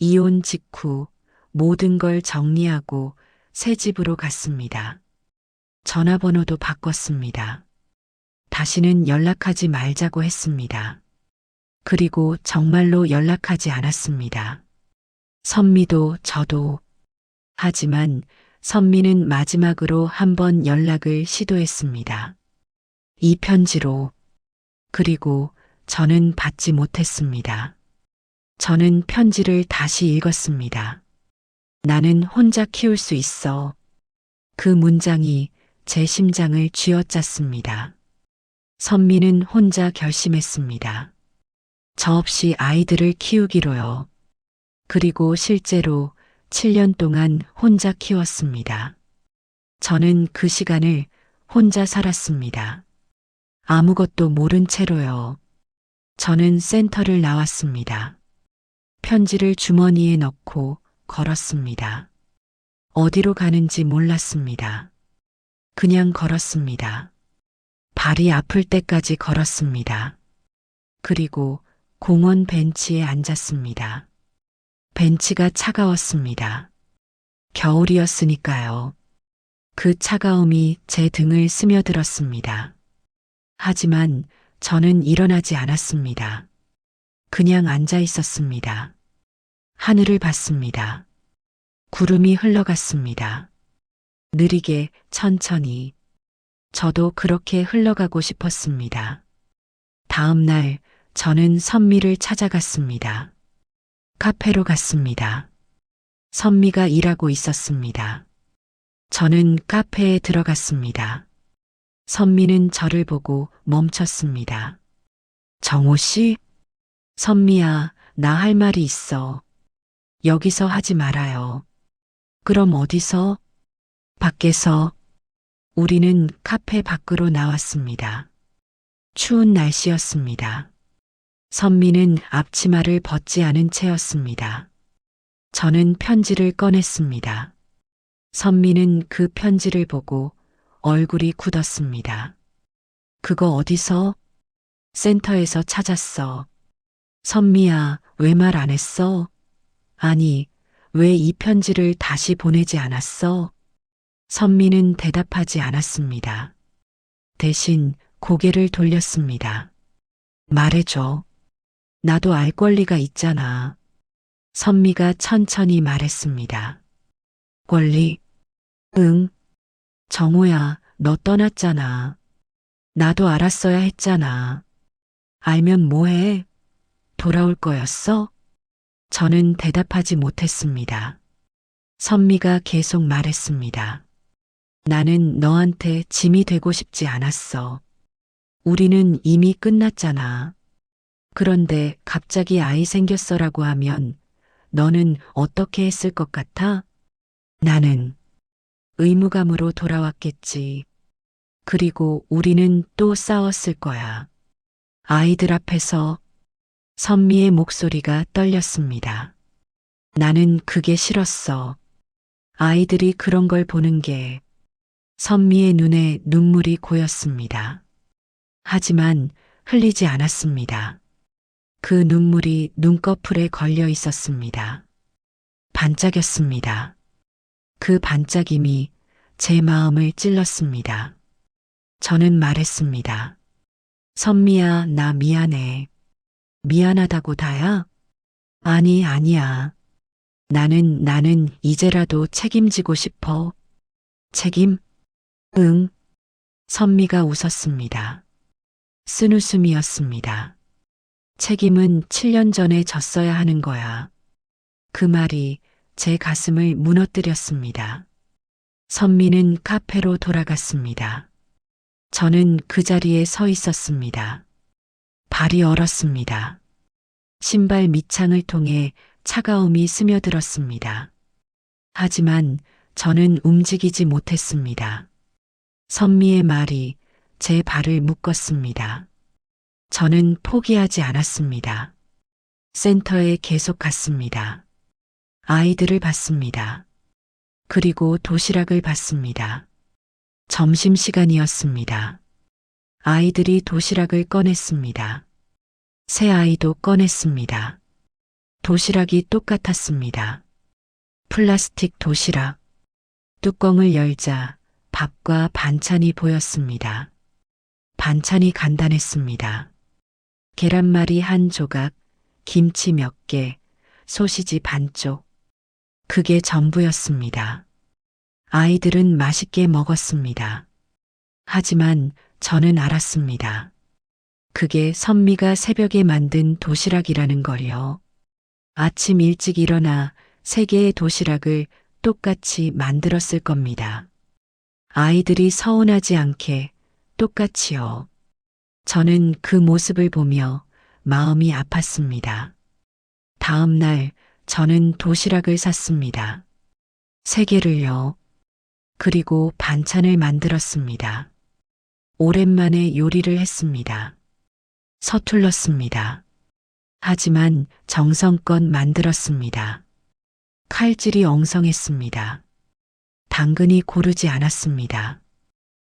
이혼 직후 모든 걸 정리하고 새 집으로 갔습니다. 전화번호도 바꿨습니다. 다시는 연락하지 말자고 했습니다. 그리고 정말로 연락하지 않았습니다. 선미도 저도. 하지만 선미는 마지막으로 한 번 연락을 시도했습니다. 이 편지로. 그리고 저는 받지 못했습니다. 저는 편지를 다시 읽었습니다. 나는 혼자 키울 수 있어. 그 문장이 제 심장을 쥐어짰습니다. 선미는 혼자 결심했습니다. 저 없이 아이들을 키우기로요. 그리고 실제로 7년 동안 혼자 키웠습니다. 저는 그 시간을 혼자 살았습니다. 아무것도 모른 채로요. 저는 센터를 나왔습니다. 편지를 주머니에 넣고 걸었습니다. 어디로 가는지 몰랐습니다. 그냥 걸었습니다. 발이 아플 때까지 걸었습니다. 그리고 공원 벤치에 앉았습니다. 벤치가 차가웠습니다. 겨울이었으니까요. 그 차가움이 제 등을 스며들었습니다. 하지만 저는 일어나지 않았습니다. 그냥 앉아 있었습니다. 하늘을 봤습니다. 구름이 흘러갔습니다. 느리게, 천천히. 저도 그렇게 흘러가고 싶었습니다. 다음 날 저는 선미를 찾아갔습니다. 카페로 갔습니다. 선미가 일하고 있었습니다. 저는 카페에 들어갔습니다. 선미는 저를 보고 멈췄습니다. 정호 씨? 선미야, 나 할 말이 있어. 여기서 하지 말아요. 그럼 어디서? 밖에서. 우리는 카페 밖으로 나왔습니다. 추운 날씨였습니다. 선미는 앞치마를 벗지 않은 채였습니다. 저는 편지를 꺼냈습니다. 선미는 그 편지를 보고 얼굴이 굳었습니다. 그거 어디서? 센터에서 찾았어. 선미야, 왜 말 안 했어? 아니, 왜 이 편지를 다시 보내지 않았어? 선미는 대답하지 않았습니다. 대신 고개를 돌렸습니다. 말해줘. 나도 알 권리가 있잖아. 선미가 천천히 말했습니다. 권리? 응. 정호야, 너 떠났잖아. 나도 알았어야 했잖아. 알면 뭐해? 돌아올 거였어? 저는 대답하지 못했습니다. 선미가 계속 말했습니다. 나는 너한테 짐이 되고 싶지 않았어. 우리는 이미 끝났잖아. 그런데 갑자기 아이 생겼어라고 하면 너는 어떻게 했을 것 같아? 나는 의무감으로 돌아왔겠지. 그리고 우리는 또 싸웠을 거야. 아이들 앞에서. 선미의 목소리가 떨렸습니다. 나는 그게 싫었어. 아이들이 그런 걸 보는 게. 선미의 눈에 눈물이 고였습니다. 하지만 흘리지 않았습니다. 그 눈물이 눈꺼풀에 걸려 있었습니다. 반짝였습니다. 그 반짝임이 제 마음을 찔렀습니다. 저는 말했습니다. 선미야, 나 미안해. 미안하다고 다야? 아니, 아니야. 나는 이제라도 책임지고 싶어. 책임? 응. 선미가 웃었습니다. 쓴웃음이었습니다. 책임은 7년 전에 졌어야 하는 거야. 그 말이 제 가슴을 무너뜨렸습니다. 선미는 카페로 돌아갔습니다. 저는 그 자리에 서 있었습니다. 발이 얼었습니다. 신발 밑창을 통해 차가움이 스며들었습니다. 하지만 저는 움직이지 못했습니다. 선미의 말이 제 발을 묶었습니다. 저는 포기하지 않았습니다. 센터에 계속 갔습니다. 아이들을 봤습니다. 그리고 도시락을 봤습니다. 점심시간이었습니다. 아이들이 도시락을 꺼냈습니다. 새 아이도 꺼냈습니다. 도시락이 똑같았습니다. 플라스틱 도시락. 뚜껑을 열자 밥과 반찬이 보였습니다. 반찬이 간단했습니다. 계란말이 한 조각, 김치 몇 개, 소시지 반쪽. 그게 전부였습니다. 아이들은 맛있게 먹었습니다. 하지만 저는 알았습니다. 그게 선미가 새벽에 만든 도시락이라는 걸요. 아침 일찍 일어나 3개의 도시락을 똑같이 만들었을 겁니다. 아이들이 서운하지 않게 똑같이요. 저는 그 모습을 보며 마음이 아팠습니다. 다음 날 저는 도시락을 샀습니다. 3개를요. 그리고 반찬을 만들었습니다. 오랜만에 요리를 했습니다. 서툴렀습니다. 하지만 정성껏 만들었습니다. 칼질이 엉성했습니다. 당근이 고르지 않았습니다.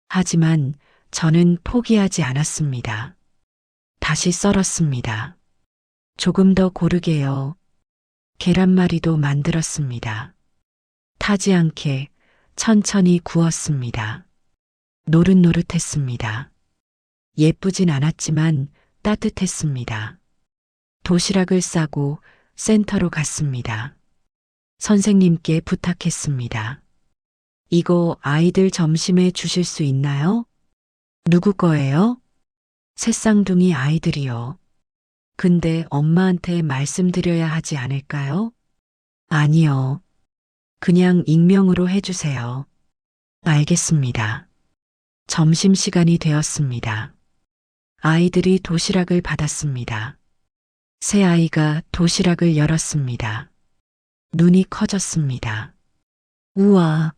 하지만 저는 포기하지 않았습니다. 다시 썰었습니다. 조금 더 고르게요. 계란말이도 만들었습니다. 타지 않게 천천히 구웠습니다. 노릇노릇했습니다. 예쁘진 않았지만 따뜻했습니다. 도시락을 싸고 센터로 갔습니다. 선생님께 부탁했습니다. 이거 아이들 점심에 주실 수 있나요? 누구 거예요? 새쌍둥이 아이들이요. 근데 엄마한테 말씀드려야 하지 않을까요? 아니요. 그냥 익명으로 해주세요. 알겠습니다. 점심시간이 되었습니다. 아이들이 도시락을 받았습니다. 새 아이가 도시락을 열었습니다. 눈이 커졌습니다. 우와,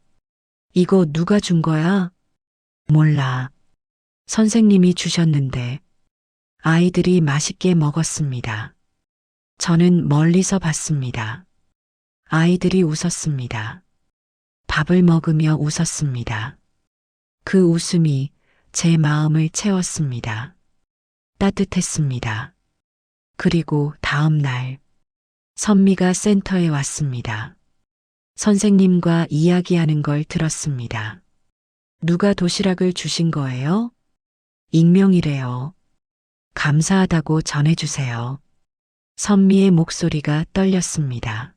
이거 누가 준 거야? 몰라. 선생님이 주셨는데. 아이들이 맛있게 먹었습니다. 저는 멀리서 봤습니다. 아이들이 웃었습니다. 밥을 먹으며 웃었습니다. 그 웃음이 제 마음을 채웠습니다. 따뜻했습니다. 그리고 다음 날, 선미가 센터에 왔습니다. 선생님과 이야기하는 걸 들었습니다. 누가 도시락을 주신 거예요? 익명이래요. 감사하다고 전해주세요. 선미의 목소리가 떨렸습니다.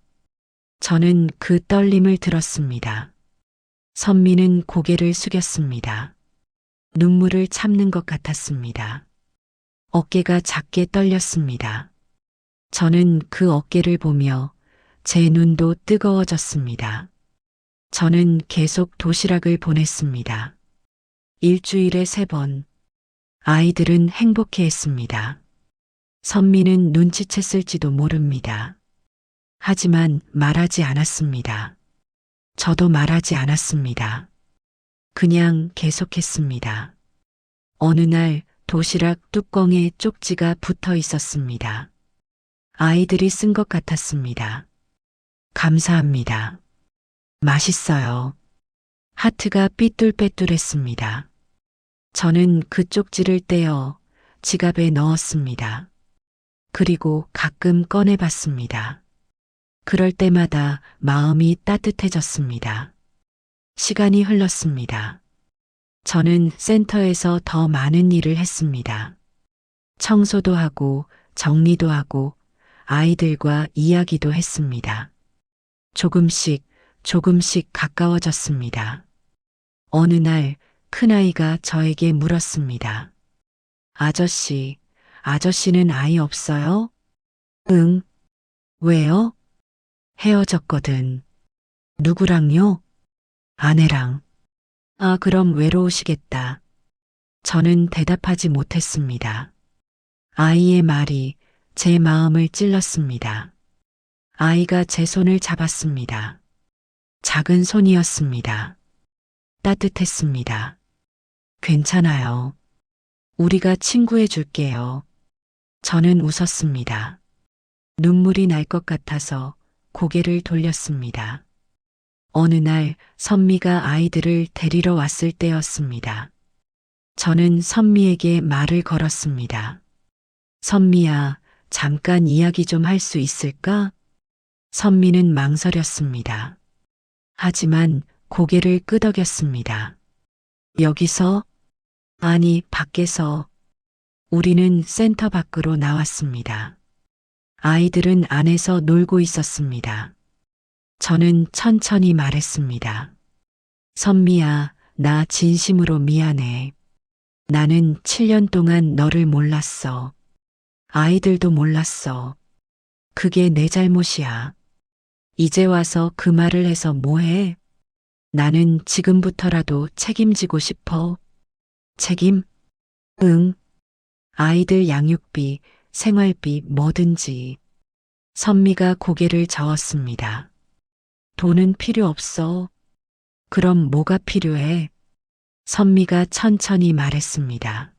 저는 그 떨림을 들었습니다. 선미는 고개를 숙였습니다. 눈물을 참는 것 같았습니다. 어깨가 작게 떨렸습니다. 저는 그 어깨를 보며 제 눈도 뜨거워졌습니다. 저는 계속 도시락을 보냈습니다. 일주일에 3번. 아이들은 행복해했습니다. 선미는 눈치챘을지도 모릅니다. 하지만 말하지 않았습니다. 저도 말하지 않았습니다. 그냥 계속했습니다. 어느 날 도시락 뚜껑에 쪽지가 붙어 있었습니다. 아이들이 쓴 것 같았습니다. 감사합니다. 맛있어요. 하트가 삐뚤빼뚤했습니다. 저는 그 쪽지를 떼어 지갑에 넣었습니다. 그리고 가끔 꺼내봤습니다. 그럴 때마다 마음이 따뜻해졌습니다. 시간이 흘렀습니다. 저는 센터에서 더 많은 일을 했습니다. 청소도 하고 정리도 하고 아이들과 이야기도 했습니다. 조금씩 가까워졌습니다. 어느 날 큰아이가 저에게 물었습니다. 아저씨는 아이 없어요? 응. 왜요? 헤어졌거든. 누구랑요? 아내랑. 아, 그럼 외로우시겠다. 저는 대답하지 못했습니다. 아이의 말이 제 마음을 찔렀습니다. 아이가 제 손을 잡았습니다. 작은 손이었습니다. 따뜻했습니다. 괜찮아요. 우리가 친구해 줄게요. 저는 웃었습니다. 눈물이 날 것 같아서 고개를 돌렸습니다. 어느 날 선미가 아이들을 데리러 왔을 때였습니다. 저는 선미에게 말을 걸었습니다. 선미야, 잠깐 이야기 좀 할 수 있을까? 선미는 망설였습니다. 하지만 고개를 끄덕였습니다. 여기서? 아니, 밖에서. 우리는 센터 밖으로 나왔습니다. 아이들은 안에서 놀고 있었습니다. 저는 천천히 말했습니다. 선미야, 나 진심으로 미안해. 나는 7년 동안 너를 몰랐어. 아이들도 몰랐어. 그게 내 잘못이야. 이제 와서 그 말을 해서 뭐해? 나는 지금부터라도 책임지고 싶어. 책임? 응. 아이들 양육비, 생활비, 뭐든지. 선미가 고개를 저었습니다. 돈은 필요 없어. 그럼 뭐가 필요해? 선미가 천천히 말했습니다.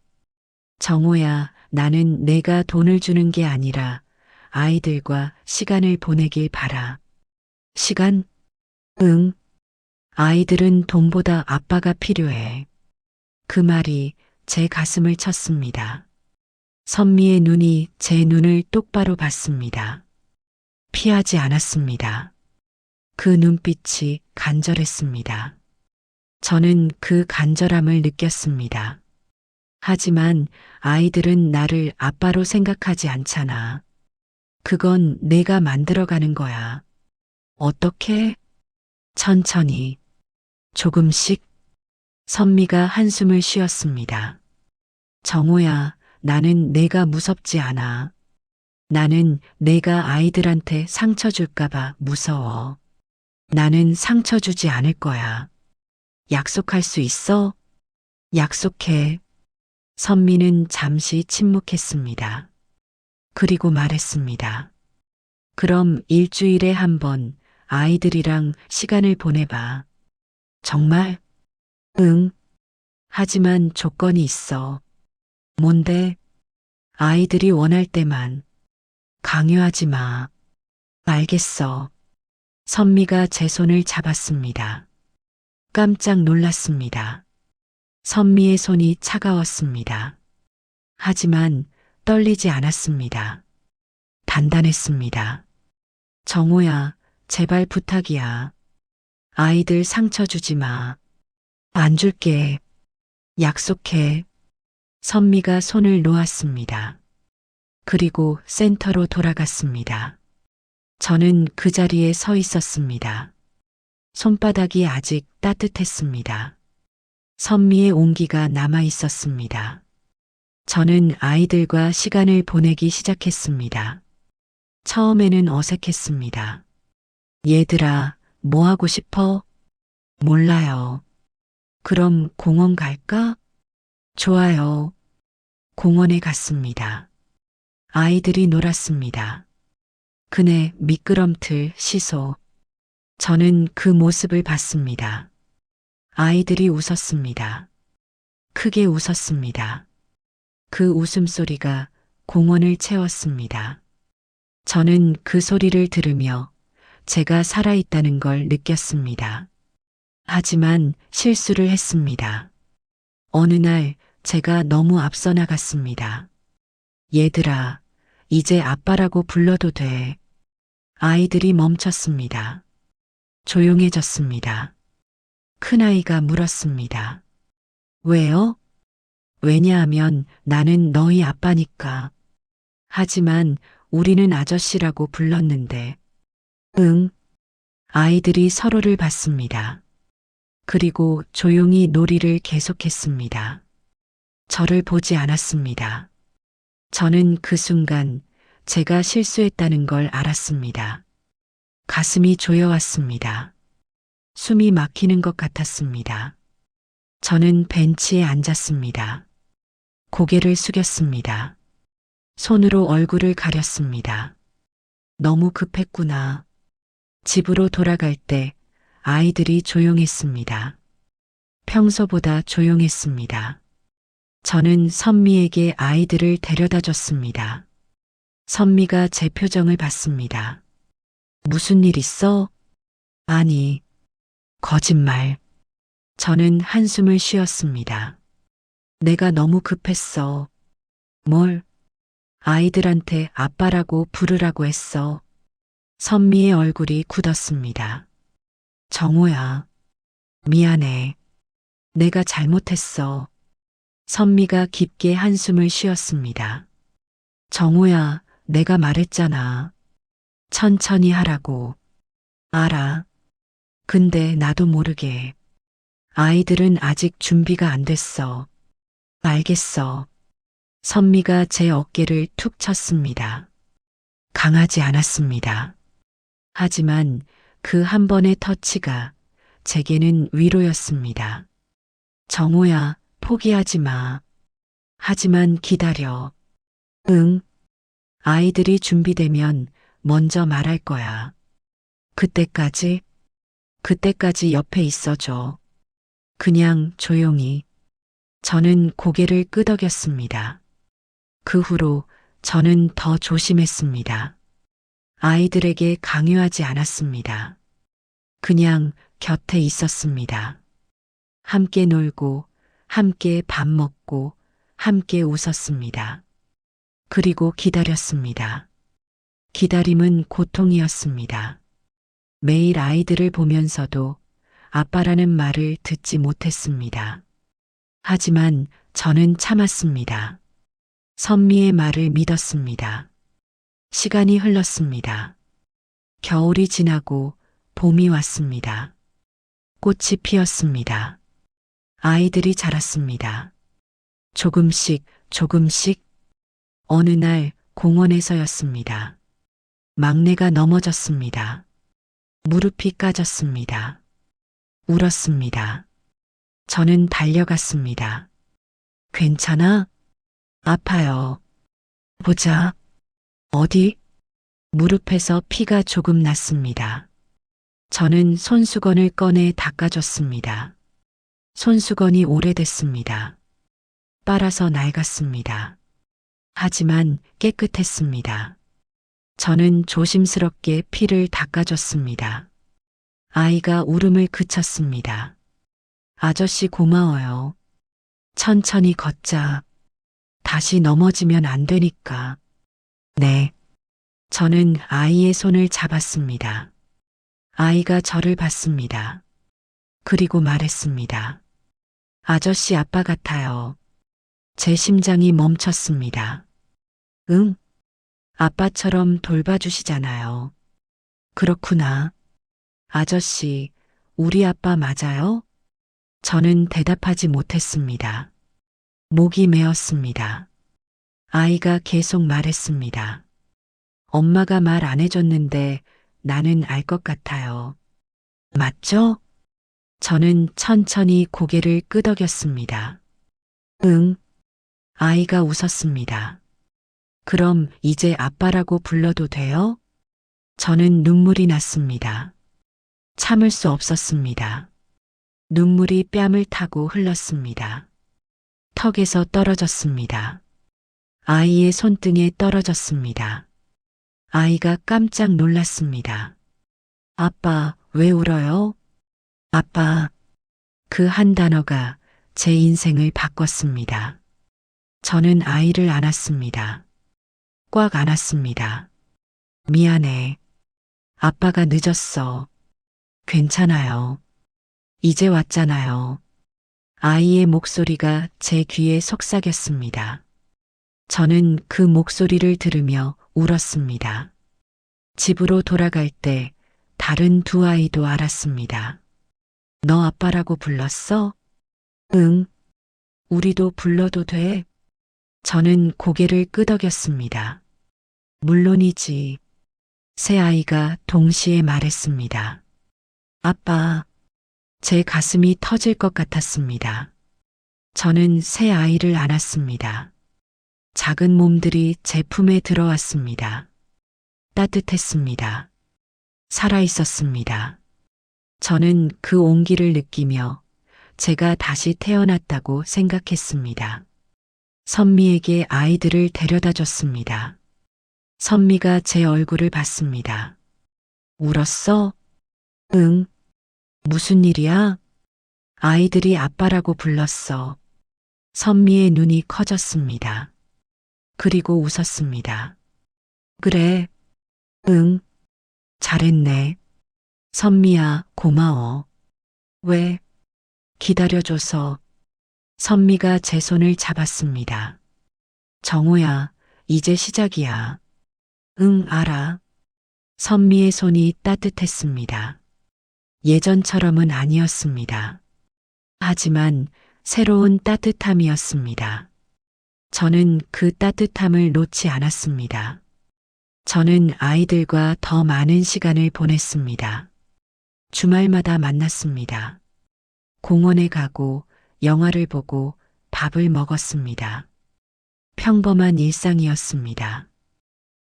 정호야, 나는 내가 돈을 주는 게 아니라 아이들과 시간을 보내길 바라. 시간? 응. 아이들은 돈보다 아빠가 필요해. 그 말이 제 가슴을 쳤습니다. 선미의 눈이 제 눈을 똑바로 봤습니다. 피하지 않았습니다. 그 눈빛이 간절했습니다. 저는 그 간절함을 느꼈습니다. 하지만 아이들은 나를 아빠로 생각하지 않잖아. 그건 내가 만들어가는 거야. 어떻게? 천천히, 조금씩. 선미가 한숨을 쉬었습니다. 정호야, 나는 내가 무섭지 않아. 나는 내가 아이들한테 상처 줄까봐 무서워. 나는 상처 주지 않을 거야. 약속할 수 있어? 약속해. 선미는 잠시 침묵했습니다. 그리고 말했습니다. 그럼 일주일에 한 번 아이들이랑 시간을 보내봐. 정말? 응. 하지만 조건이 있어. 뭔데? 아이들이 원할 때만. 강요하지 마. 알겠어. 선미가 제 손을 잡았습니다. 깜짝 놀랐습니다. 선미의 손이 차가웠습니다. 하지만 떨리지 않았습니다. 단단했습니다. 정호야, 제발 부탁이야. 아이들 상처 주지 마. 안 줄게. 약속해. 선미가 손을 놓았습니다. 그리고 센터로 돌아갔습니다. 저는 그 자리에 서 있었습니다. 손바닥이 아직 따뜻했습니다. 선미의 온기가 남아 있었습니다. 저는 아이들과 시간을 보내기 시작했습니다. 처음에는 어색했습니다. 얘들아, 뭐 하고 싶어? 몰라요. 그럼 공원 갈까? 좋아요. 공원에 갔습니다. 아이들이 놀았습니다. 그네 미끄럼틀 시소. 저는 그 모습을 봤습니다. 아이들이 웃었습니다. 크게 웃었습니다. 그 웃음소리가 공원을 채웠습니다. 저는 그 소리를 들으며 제가 살아있다는 걸 느꼈습니다. 하지만 실수를 했습니다. 어느 날 제가 너무 앞서 나갔습니다. 얘들아, 이제 아빠라고 불러도 돼. 아이들이 멈췄습니다. 조용해졌습니다. 큰아이가 물었습니다. 왜요? 왜냐하면 나는 너희 아빠니까. 하지만 우리는 아저씨라고 불렀는데. 응. 아이들이 서로를 봤습니다. 그리고 조용히 놀이를 계속했습니다. 저를 보지 않았습니다. 저는 그 순간 제가 실수했다는 걸 알았습니다. 가슴이 조여왔습니다. 숨이 막히는 것 같았습니다. 저는 벤치에 앉았습니다. 고개를 숙였습니다. 손으로 얼굴을 가렸습니다. 너무 급했구나. 집으로 돌아갈 때 아이들이 조용했습니다. 평소보다 조용했습니다. 저는 선미에게 아이들을 데려다 줬습니다. 선미가 제 표정을 봤습니다. 무슨 일 있어? 아니, 거짓말. 저는 한숨을 쉬었습니다. 내가 너무 급했어. 뭘? 아이들한테 아빠라고 부르라고 했어. 선미의 얼굴이 굳었습니다. 정호야, 미안해. 내가 잘못했어. 선미가 깊게 한숨을 쉬었습니다. 정호야, 내가 말했잖아. 천천히 하라고. 알아. 근데 나도 모르게. 아이들은 아직 준비가 안 됐어. 알겠어. 선미가 제 어깨를 툭 쳤습니다. 강하지 않았습니다. 하지만 그 한 번의 터치가 제게는 위로였습니다. 정호야, 포기하지 마. 하지만 기다려. 응. 아이들이 준비되면 먼저 말할 거야. 그때까지 옆에 있어줘. 그냥 조용히. 저는 고개를 끄덕였습니다. 그 후로 저는 더 조심했습니다. 아이들에게 강요하지 않았습니다. 그냥 곁에 있었습니다. 함께 놀고, 함께 밥 먹고, 함께 웃었습니다. 그리고 기다렸습니다. 기다림은 고통이었습니다. 매일 아이들을 보면서도 아빠라는 말을 듣지 못했습니다. 하지만 저는 참았습니다. 선미의 말을 믿었습니다. 시간이 흘렀습니다. 겨울이 지나고 봄이 왔습니다. 꽃이 피었습니다. 아이들이 자랐습니다. 조금씩, 조금씩. 어느 날 공원에서였습니다. 막내가 넘어졌습니다. 무릎이 까졌습니다. 울었습니다. 저는 달려갔습니다. 괜찮아? 아파요. 보자. 어디? 무릎에서 피가 조금 났습니다. 저는 손수건을 꺼내 닦아줬습니다. 손수건이 오래됐습니다. 빨아서 낡았습니다. 하지만 깨끗했습니다. 저는 조심스럽게 피를 닦아줬습니다. 아이가 울음을 그쳤습니다. 아저씨 고마워요. 천천히 걷자. 다시 넘어지면 안 되니까. 네. 저는 아이의 손을 잡았습니다. 아이가 저를 봤습니다. 그리고 말했습니다. 아저씨 아빠 같아요. 제 심장이 멈췄습니다. 응? 아빠처럼 돌봐주시잖아요. 그렇구나. 아저씨, 우리 아빠 맞아요? 저는 대답하지 못했습니다. 목이 메었습니다. 아이가 계속 말했습니다. 엄마가 말 안 해줬는데 나는 알 것 같아요. 맞죠? 저는 천천히 고개를 끄덕였습니다. 응. 아이가 웃었습니다. 그럼 이제 아빠라고 불러도 돼요? 저는 눈물이 났습니다. 참을 수 없었습니다. 눈물이 뺨을 타고 흘렀습니다. 턱에서 떨어졌습니다. 아이의 손등에 떨어졌습니다. 아이가 깜짝 놀랐습니다. 아빠, 왜 울어요? 아빠. 그 한 단어가 제 인생을 바꿨습니다. 저는 아이를 안았습니다. 꽉 안았습니다. 미안해. 아빠가 늦었어. 괜찮아요. 이제 왔잖아요. 아이의 목소리가 제 귀에 속삭였습니다. 저는 그 목소리를 들으며 울었습니다. 집으로 돌아갈 때 다른 두 아이도 알았습니다. 너 아빠라고 불렀어? 응. 우리도 불러도 돼? 저는 고개를 끄덕였습니다. 물론이지. 세 아이가 동시에 말했습니다. 아빠. 제 가슴이 터질 것 같았습니다. 저는 새 아이를 안았습니다. 작은 몸들이 제 품에 들어왔습니다. 따뜻했습니다. 살아있었습니다. 저는 그 온기를 느끼며 제가 다시 태어났다고 생각했습니다. 선미에게 아이들을 데려다 줬습니다. 선미가 제 얼굴을 봤습니다. 울었어? 응. 무슨 일이야? 아이들이 아빠라고 불렀어. 선미의 눈이 커졌습니다. 그리고 웃었습니다. 그래. 응. 잘했네. 선미야, 고마워. 왜? 기다려줘서. 선미가 제 손을 잡았습니다. 정호야, 이제 시작이야. 응, 알아. 선미의 손이 따뜻했습니다. 예전처럼은 아니었습니다. 하지만 새로운 따뜻함이었습니다. 저는 그 따뜻함을 놓지 않았습니다. 저는 아이들과 더 많은 시간을 보냈습니다. 주말마다 만났습니다. 공원에 가고 영화를 보고 밥을 먹었습니다. 평범한 일상이었습니다.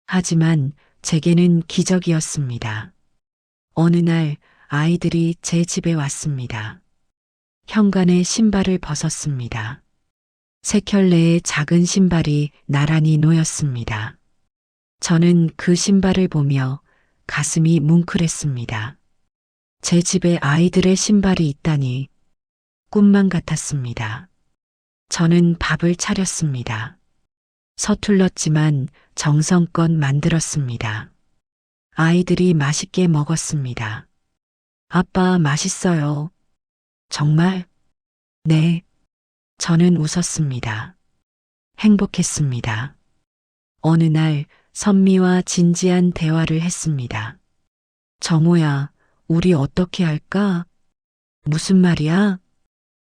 하지만 제게는 기적이었습니다. 어느 날 아이들이 제 집에 왔습니다. 현관에 신발을 벗었습니다. 세 켤레의 작은 신발이 나란히 놓였습니다. 저는 그 신발을 보며 가슴이 뭉클했습니다. 제 집에 아이들의 신발이 있다니 꿈만 같았습니다. 저는 밥을 차렸습니다. 서툴렀지만 정성껏 만들었습니다. 아이들이 맛있게 먹었습니다. 아빠 맛있어요. 정말? 네. 저는 웃었습니다. 행복했습니다. 어느 날 선미와 진지한 대화를 했습니다. 정호야, 우리 어떻게 할까? 무슨 말이야?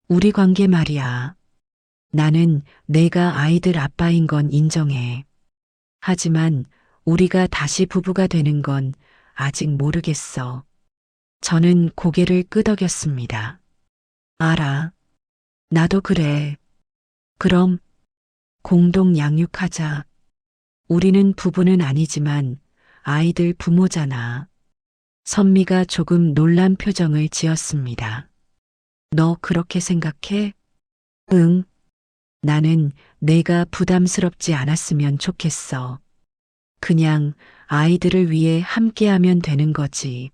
우리 관계 말이야. 나는 내가 아이들 아빠인 건 인정해. 하지만 우리가 다시 부부가 되는 건 아직 모르겠어. 저는 고개를 끄덕였습니다. 알아. 나도 그래. 그럼 공동 양육하자. 우리는 부부는 아니지만 아이들 부모잖아. 선미가 조금 놀란 표정을 지었습니다. 너 그렇게 생각해? 응. 나는 내가 부담스럽지 않았으면 좋겠어. 그냥 아이들을 위해 함께하면 되는 거지.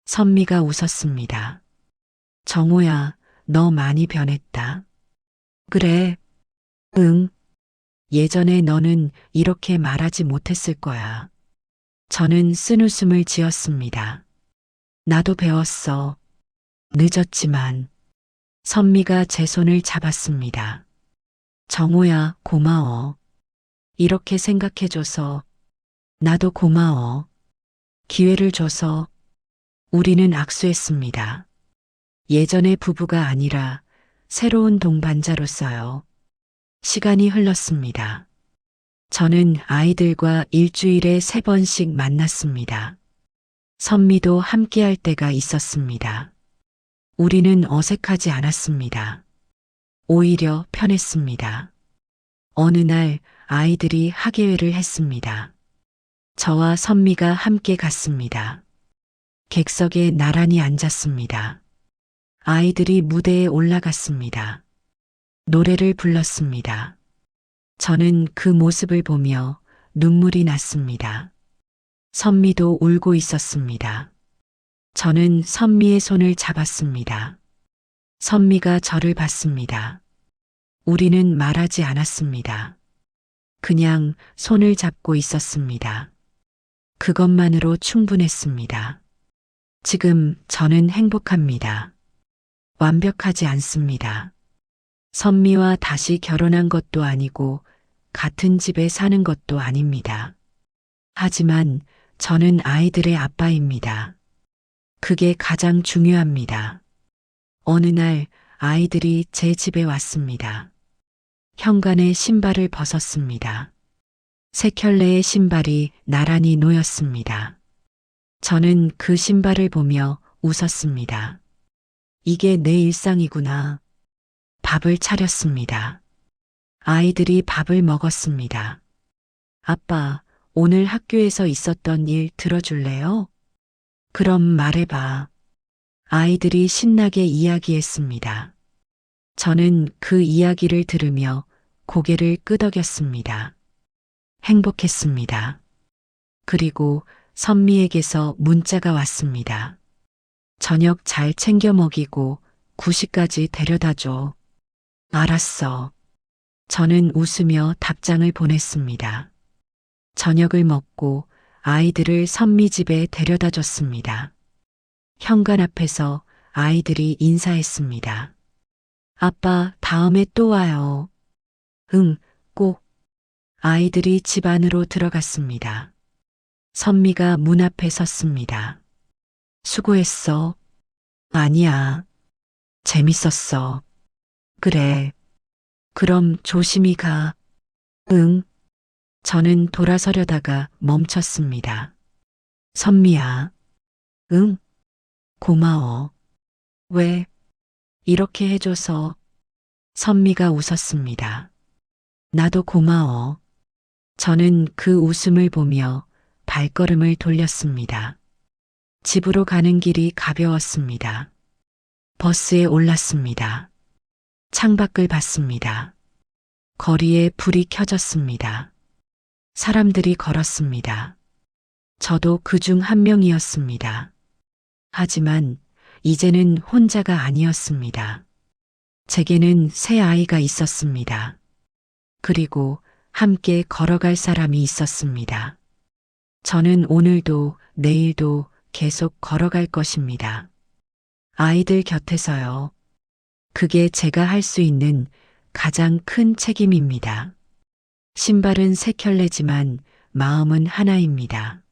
선미가 웃었습니다. 정호야, 너 많이 변했다. 그래. 응. 예전에 너는 이렇게 말하지 못했을 거야. 저는 쓴웃음을 지었습니다. 나도 배웠어. 늦었지만. 선미가 제 손을 잡았습니다. 정호야, 고마워. 이렇게 생각해줘서. 나도 고마워. 기회를 줘서. 우리는 악수했습니다. 예전의 부부가 아니라 새로운 동반자로서요. 시간이 흘렀습니다. 저는 아이들과 일주일에 3번씩 만났습니다. 선미도 함께할 때가 있었습니다. 우리는 어색하지 않았습니다. 오히려 편했습니다. 어느 날 아이들이 학예회를 했습니다. 저와 선미가 함께 갔습니다. 객석에 나란히 앉았습니다. 아이들이 무대에 올라갔습니다. 노래를 불렀습니다. 저는 그 모습을 보며 눈물이 났습니다. 선미도 울고 있었습니다. 저는 선미의 손을 잡았습니다. 선미가 저를 봤습니다. 우리는 말하지 않았습니다. 그냥 손을 잡고 있었습니다. 그것만으로 충분했습니다. 지금 저는 행복합니다. 완벽하지 않습니다. 선미와 다시 결혼한 것도 아니고 같은 집에 사는 것도 아닙니다. 하지만 저는 아이들의 아빠입니다. 그게 가장 중요합니다. 어느 날 아이들이 제 집에 왔습니다. 현관에 신발을 벗었습니다. 세 켤레의 신발이 나란히 놓였습니다. 저는 그 신발을 보며 웃었습니다. 이게 내 일상이구나. 밥을 차렸습니다. 아이들이 밥을 먹었습니다. 아빠, 오늘 학교에서 있었던 일 들어줄래요? 그럼 말해봐. 아이들이 신나게 이야기했습니다. 저는 그 이야기를 들으며 고개를 끄덕였습니다. 행복했습니다. 그리고 선미에게서 문자가 왔습니다. 저녁 잘 챙겨 먹이고 9시까지 데려다 줘. 알았어. 저는 웃으며 답장을 보냈습니다. 저녁을 먹고 아이들을 선미 집에 데려다 줬습니다. 현관 앞에서 아이들이 인사했습니다. 아빠, 다음에 또 와요. 응, 꼭. 아이들이 집 안으로 들어갔습니다. 선미가 문 앞에 섰습니다. 수고했어. 아니야. 재밌었어. 그래. 그럼 조심히 가. 응. 저는 돌아서려다가 멈췄습니다. 선미야. 응. 고마워. 왜? 이렇게 해줘서. 선미가 웃었습니다. 나도 고마워. 저는 그 웃음을 보며 발걸음을 돌렸습니다. 집으로 가는 길이 가벼웠습니다. 버스에 올랐습니다. 창밖을 봤습니다. 거리에 불이 켜졌습니다. 사람들이 걸었습니다. 저도 그중 한 명이었습니다. 하지만 이제는 혼자가 아니었습니다. 제게는 새 아이가 있었습니다. 그리고 함께 걸어갈 사람이 있었습니다. 저는 오늘도 내일도 계속 걸어갈 것입니다. 아이들 곁에서요. 그게 제가 할 수 있는 가장 큰 책임입니다. 신발은 세 켤레지만 마음은 하나입니다.